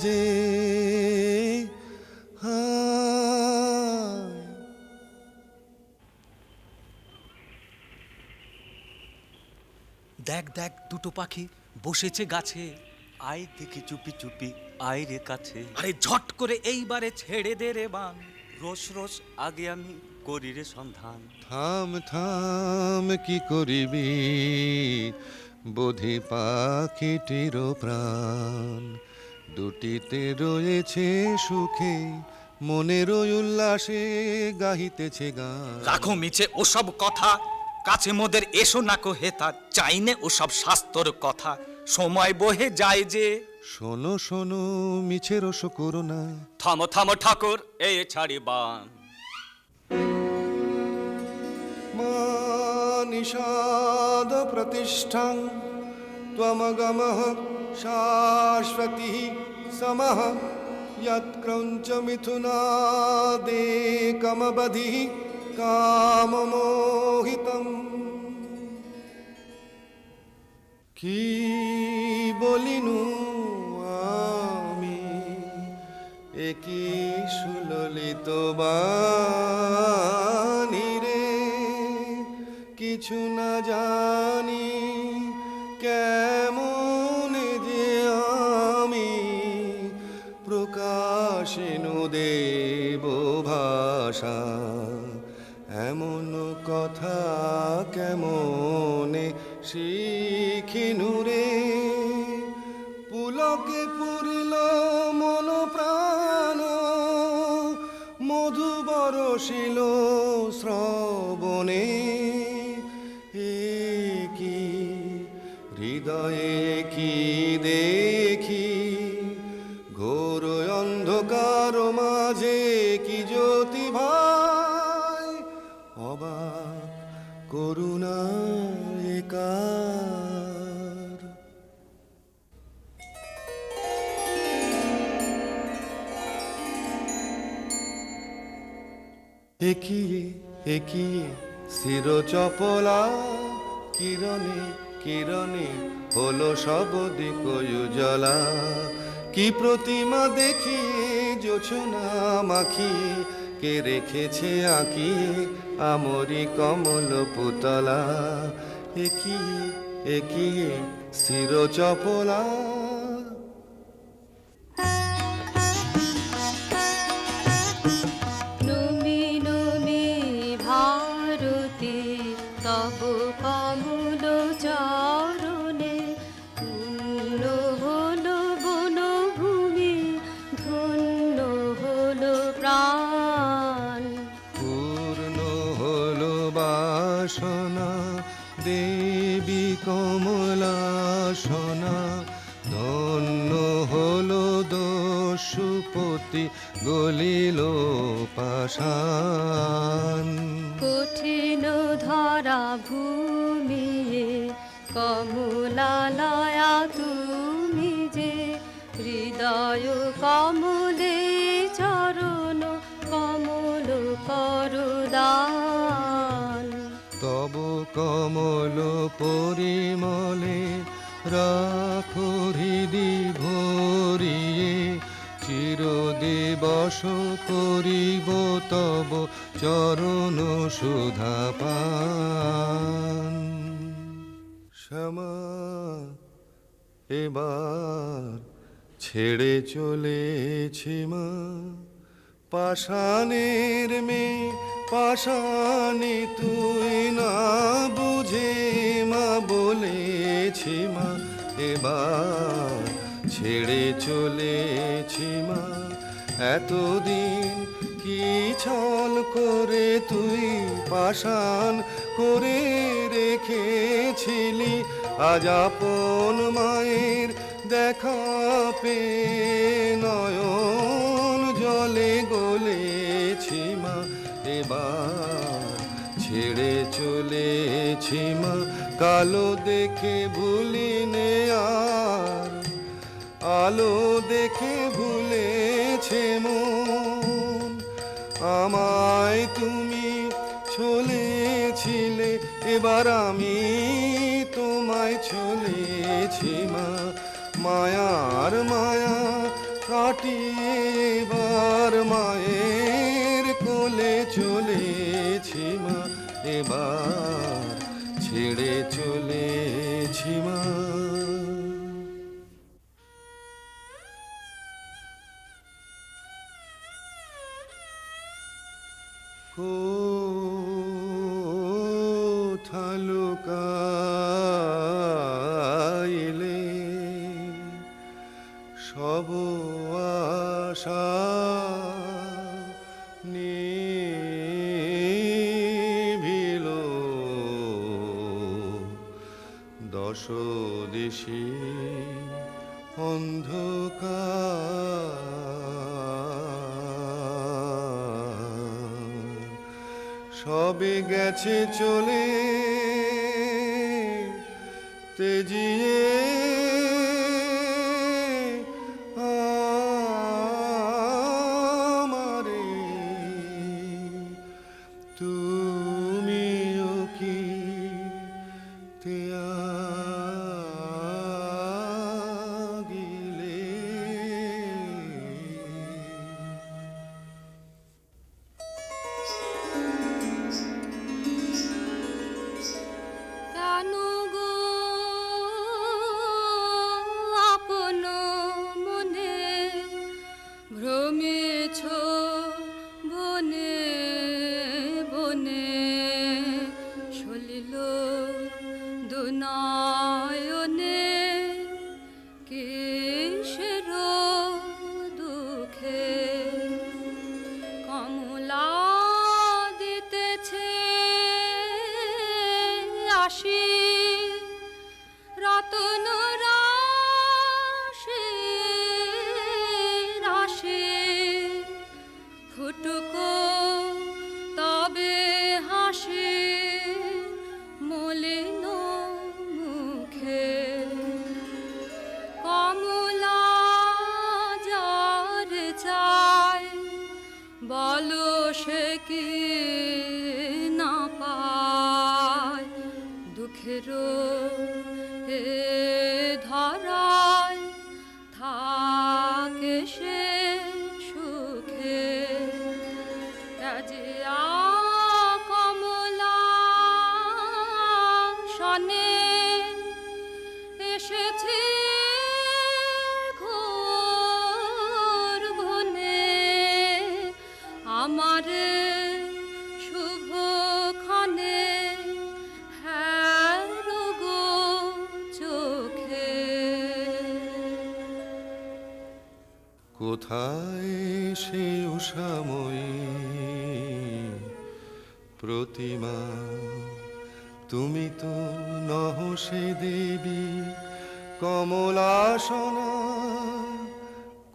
যে। হায় দেখ দেখ দুটো পাখি বসেছে গাছে। আয় দেখি চুপি চুপি আয় রে কাছে। আরে ঝট করে এইবারে ছেড়ে দে রে বান। রোজ রোজ আগে আমি করি রে সন্ধান। থাম থাম কি করিবি বোধি পাখিটির প্রাণ। দুটিতে রয়েছে সুখে মনের উল্লাসে গাহিতেছে গান। রাখো মিছে ওসব কথা, কাছে মোদের এসো না কো হেতা, চাইনে ওসব শাস্তর কথা, সময় বহে যায় যে। শোনো শোনো মিছে রস করো না, থামো থামো ঠাকুর এই ছাড়ি বান। মা নিষাদ প্রতিষ্ঠাং ত্বমগমঃ শাশ্বতী সমঃ यत्क्रौञ्च मिथुनादेकमबधिः काममोहितम्। কি বলিনু আমি একি সুললিত বাণী রে, কিছু না জানি কেমন যে আমি প্রকাশিনু দেব ভাষা। এমন কথা কেমনে শিখিনু রে, পুলকে পুরিল মন প্রাণ, মধু বরষিল শ্রবণে। কি হৃদয়ে কি দেখি, ঘোর অন্ধকার মাঝে কি জ্যোতি ভাই, অবাক করুণা একার। একিয়ে একিয়ে শির চপলা, কিরণে কিরণে হলো সব দিক উজ্জ্বলা। কি প্রতিমা দেখিয়ে জোছনা মাখিয়ে, কে রেখেছে আঁকিয়ে আমরি কমল পুতলা। একিয়ে একিয়ে শির চপলা। নমি নমি ভারতী তব কমল চরণে, পূর্ণ হলো বনভূমি, ধন্য হলো প্রাণ। পূর্ণ হলো বাসনা দেবী কমলাসনা, ধন্য হলো দস্যুপতি গলিল পাষাণ। কঠিন ধরা ভূমিয়ে কমলালয়া তুমি যে, হৃদয় কমলে চরণ কমল করদান। তব কমল পরিমলে রাখো হৃদি ভরিয়ে, চিরদিবস করিব তব চরণ সুধা পান। শ্যামা এবার ছেড়ে চলেছি মা, পাষাণের মেয়ে পাষাণে তুই না বুঝে মা বলেছি মা, এবার ছেড়ে চলেছি মা। এতদিন কি ছল করে তুই পাষাণ করে রেখেছিলি, আজ আপন মায়ের দেখা পেয়ে নয়ন জলে গলেছি মা। এবার ছেড়ে চলেছি মা, কালো দেখে ভুলিনে আর, আলো দেখে ভুলেছে মন। আমায় তুমি ছলেছিলে, এবার আমি তোমায় ছলেছি মা। মায়ার মায়া কাটিয়ে এবার মায়ের কোলে চলেছি মা, এবার ছেড়ে চলেছি মা। কোথা লুকাইলে সব আশা নিভিল দেশে অন্ধকার সবে গেছে চলে তেজিয়ে আমারে তুমিও কি ত্যাগিলে কেন গো আপন মনে ভ্রমেছ বনে বনে সলিল দুনয়নে কিসের দুঃখে কমলা দিতেছে আসি রতন রাশি রাশি ফুটুকো তবে হাসি মলিন মুখে কমলা যার চাই বলো সে কি না পায় দুঃখের এ ধরায় থাকে সে সুখে কাজিয়া কমলা শনে এসেছে ঘোর ঘনে আমারে শুভ ক্ষণে হ্যারো গো চোখে কোথায় সে উষাময়ী প্রতিমা তুমি তো নহ সে দেবী কমলাসনা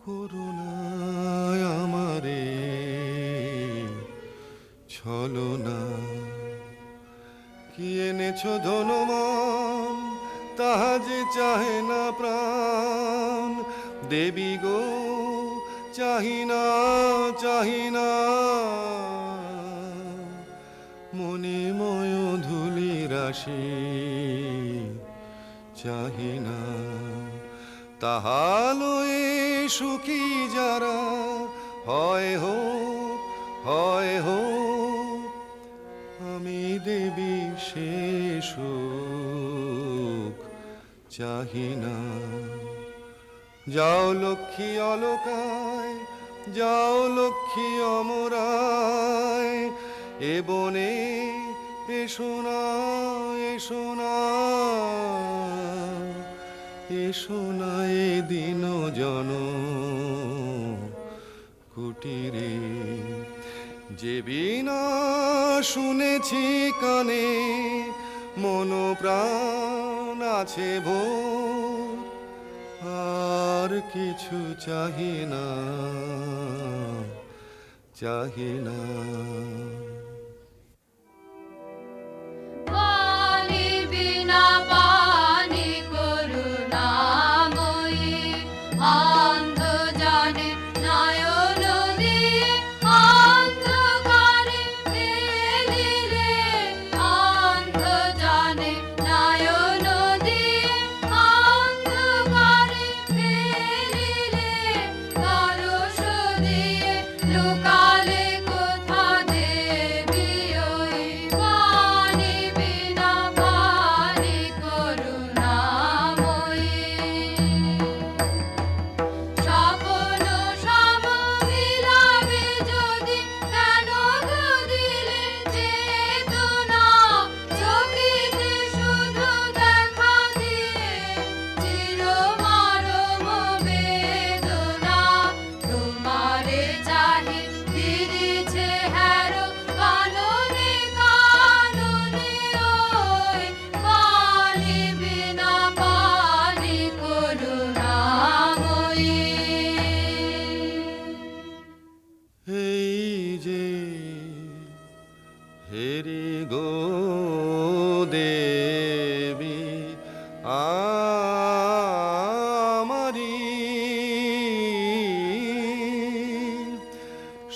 করুণায় আমারে ছলনা কি এনেছ ধনমান তাহা যে চাহে না প্রাণ দেবী গো চাহিনা চাহিনা মণিময় ধুলি রাশি চাহিনা তাহালয়ে সুখী যারা হয় হোক আমি দেবী সে সুখ চাহিনা যাও লক্ষ্মী অলকায় যাও লক্ষ্মী অমরায় এ বনে এসো না এসো না এসো না এ দিন জন কুটিরে যে বিনা শুনেছি কানে মন প্রাণ আছে ভোর আর কিছু চাহি না চাহি না পানি বিনা পানি করুণাময়ী অন্ধ জানে নয়ন দিয়ে অন্ধকারে ফেলিলে অন্ধ জানে নয়ন দিয়ে অন্ধকারে ফেলিলে তরস দিয়ে লুকালে কোথা দেব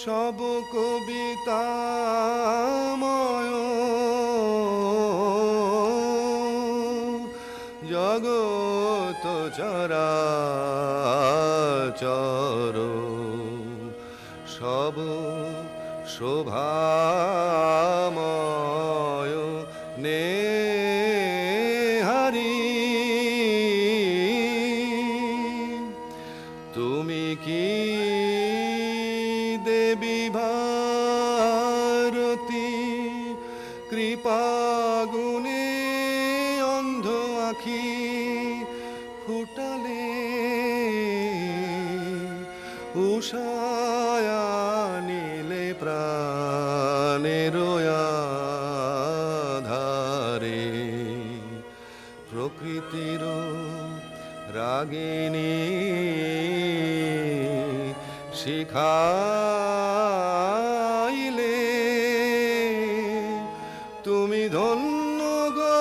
সব কবিতাময় জগত চরাচর সব শোভাময় নেহারি তুমি কি দেবী ভারতী কৃপাগুণে অন্ধ আখি ফুটালে উষায়া নীলে প্রাণের আধারে প্রকৃতির রাগিনী শিখাইলে তুমি ধন্য গো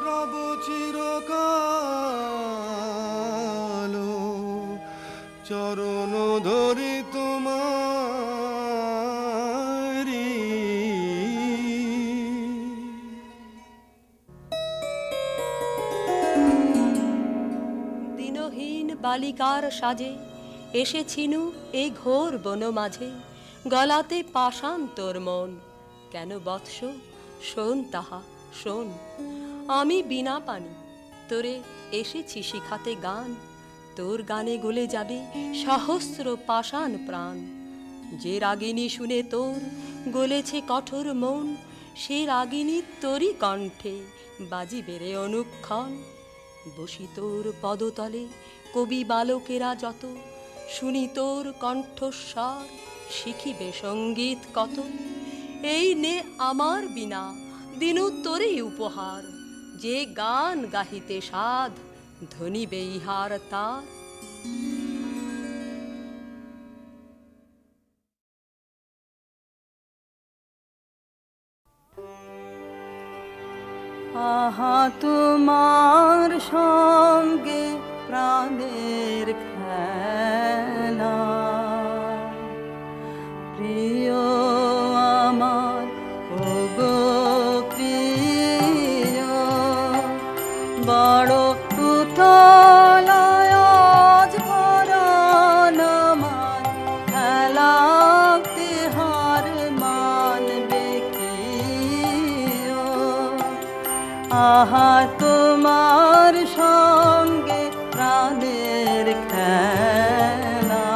রব চিরকাল চরণ ধরি তোমারি দিনহীন বালিকার সাজে এসেছিনু এই ঘোর বন মাঝে, গলাতে পাষাণ তোর মন। কেন বৎস শোন তাহা শোন, আমি বিনা পানি তোরে এসেছি শিখাতে গান। তোর গানে গলে যাবে সহস্র পাষাণ প্রাণ। যে রাগিনী শুনে তোর গলেছে কঠোর মন, সে রাগিনী তোরই কণ্ঠে বাজিবে রে অনুক্ষণ। বসি তোর পদতলে কবি বালকেরা যত, শুনি তোর কণ্ঠস্বর শিখিবে সঙ্গীত কত। এই নে আমার বিনা দিনু তোরই উপহার, যে গান গাহিতে সাধ ধ্বনিবে ইহার তার। আহা তোমার সঙ্গে প্রাণের খেলা, প্রিয় আমার ওগো প্রিয়, বড় উতলায় আজ পরাণ আমার, খেলাতে হার মানবে কি? আহা তোমার সঙ্গে প্রাণের খেলা।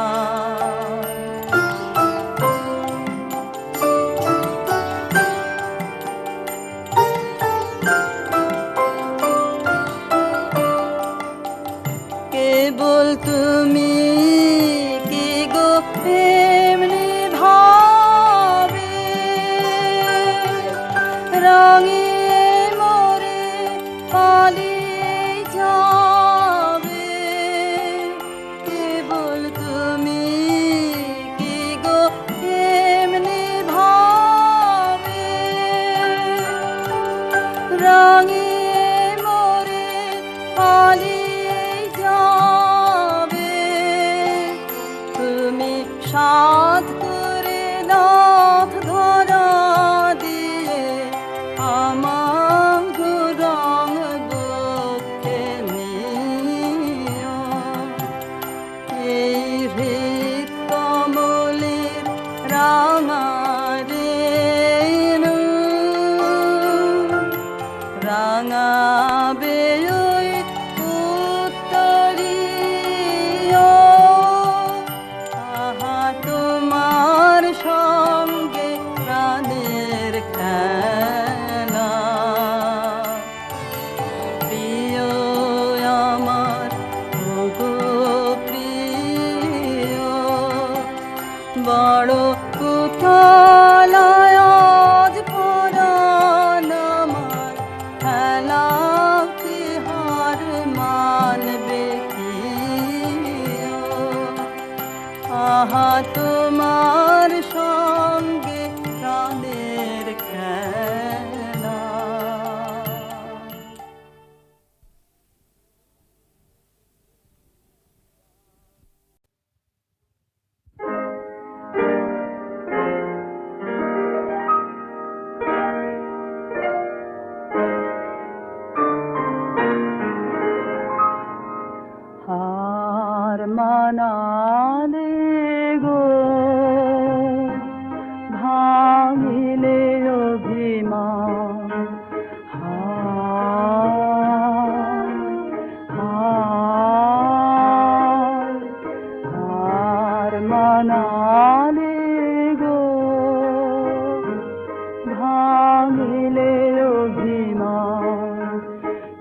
কেবল তুমি কি গো এমনি ভাবে রঙে মোরে পালিয়ে যাবে। কেবল তুমি কি গো এমনি ভাবে রঙে মোরে পালিয়ে যাবে। তুমি সাধ করে নাথ ধরা দিয়ে আমার রং বক্ষে নিও। এই হৃদ কমলের রাঙা রেণু রাঙাবে ওই উত্তরীয়। আহা তোমার সঙ্গে প্রাণের খেলা, প্রিয় আমার ওগো প্রিয়, বড় কোথালায় আজ পরাণ আমার, খেলাতে হার মানবে কি? আহা তোমার সঙ্গে প্রাণের খেলা। হার মানালে গো ভাঙিলে অভিমান হার মানালে গো ভাঙিলে অভিমান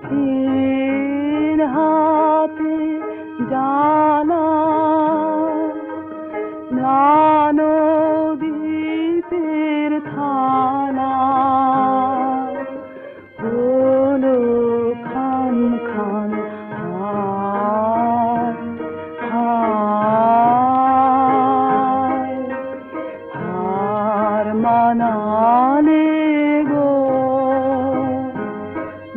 ক্ষীণ হাতে জানা দ্বীপের থানা হলো খান খান হার মানালে গো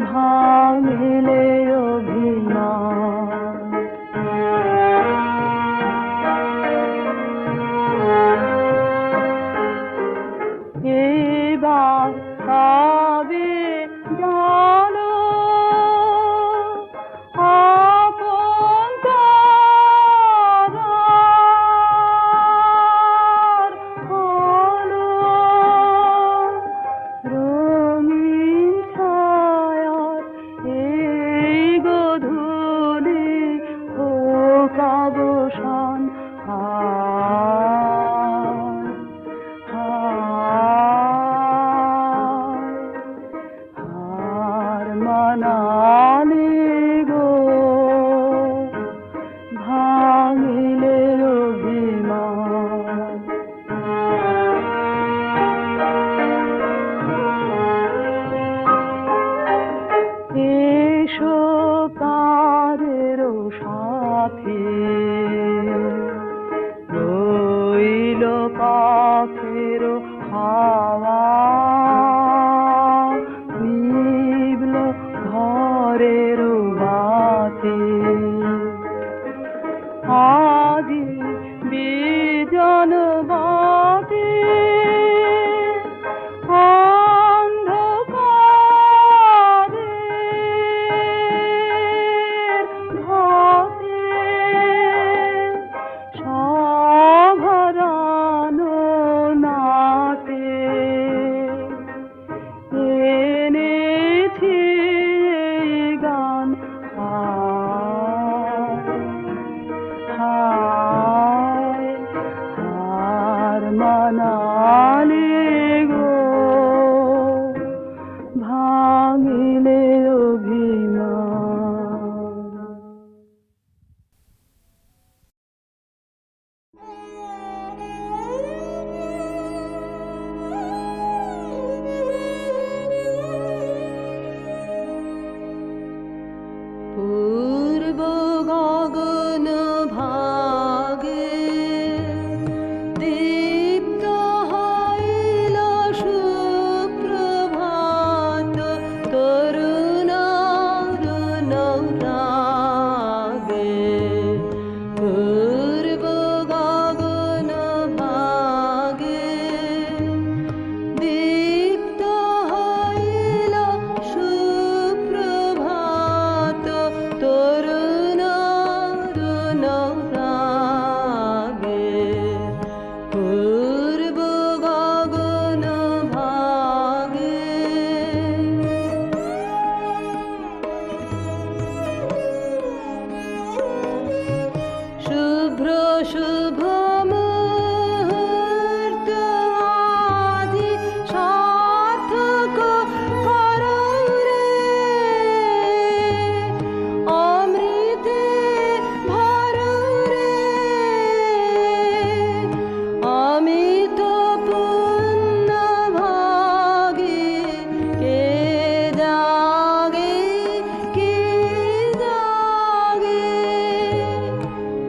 ভাঙিলে অভিমান এবার তবে জানো আপন তারার আলো রঙিন ছায়ার এই গোধূলি হোক অবসান হার মানালে গো ভাঙিলে অভিমান এসো পারের সাথে রইল পাখের হাওয়া নিবল ঘরের বাতি আজি বিজন বাতি অন্ধকারের ঘাটে সভরানো নাটে এনেছি এই গান হার মানালে গো ভাঙিলে অভিমান পূর্ব গগন ভাগে দীপ্ত হইল সুপ্রভাত তরুণ রাগে পূর্ব গগন ভাগে দীপ্ত হইল সুপ্রভাত তরুণ রাগে পূর্ব গগন ভাগে শুভ্র শুভ মুহূর্ত আজি সার্থক করো রে অমৃতে ভরো রে অমিত পুণ্য ভাগে কে জাগে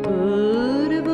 পূর্ব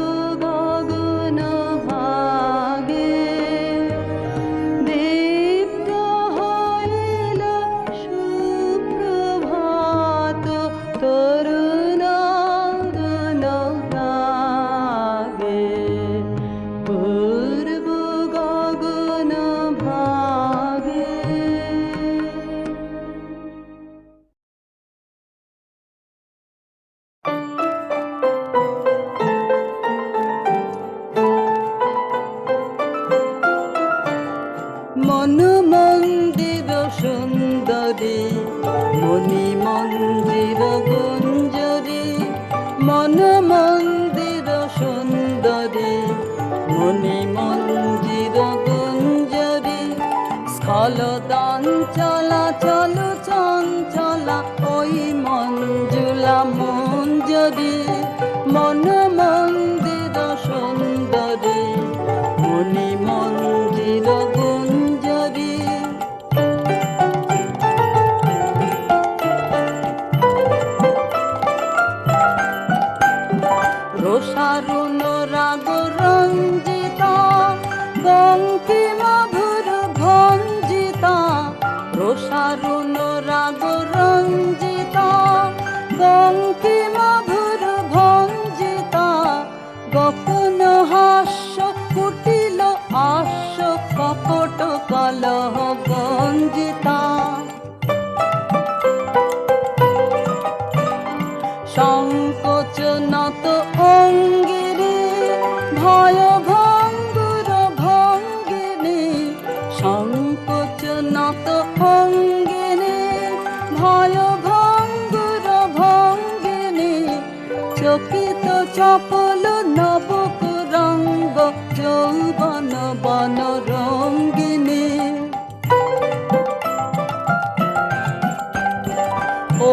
মন্দির সুন্দরী মণি মঞ্জির গুঞ্জরী স্থলদান চলা চলো চঞ্চলা ওই মঞ্জুলা মঞ্জরী মন মন্দির সুন্দরী মণি মঞ্জির গুঞ্জরী রসারুণ রাগ রঞ্জিতা বঙ্কিমা ভুর ভঞ্জিতা রসারুণ রাগ রঞ্জিতা বঙ্কিমা ভুর ভঞ্জিতা গোপন হাস্য কুটিল আস্য কপট কলহ গঞ্জিতা সংকোচ নত অঙ্গিনী ভয় ভঙ্গুর ভঙ্গিনী সংকোচ নত অঙ্গিনী ভয় ভঙ্গুর ভঙ্গিনী চকিত চপল নবকুরঙ্গ যৌবন বন রঙ্গিনী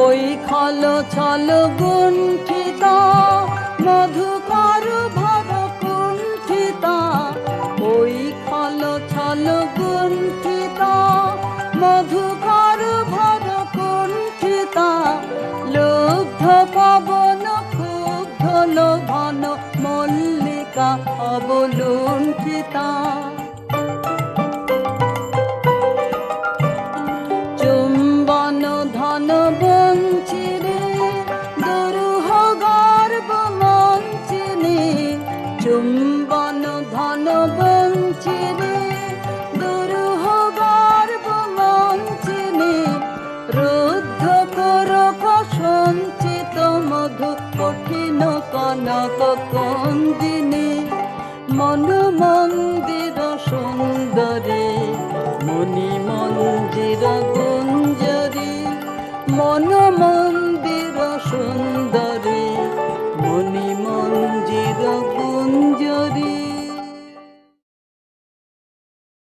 ওই খল ছল গুণ্ঠিতা মধুকর ভর কুণ্ঠিতা ওই খল ছল গুণ্ঠিতা মধুকর ভর কুণ্ঠিতা লুব্ধ পবন ক্ষুব্ধ লোভন মল্লিকা অবলুণ্ঠিতা চুম্বন ধন বঞ্চিরে দুরূহ গর্ব মঞ্চিনে চুম্বন ধন বঞ্চিরে দুরূহ গর্ব মঞ্চিনে রুদ্ধ করক সঞ্চিত মধু কঠিন কনক কন্দিনী মন মন্দির সুন্দরী মণি মঞ্জির গুঞ্জরী মন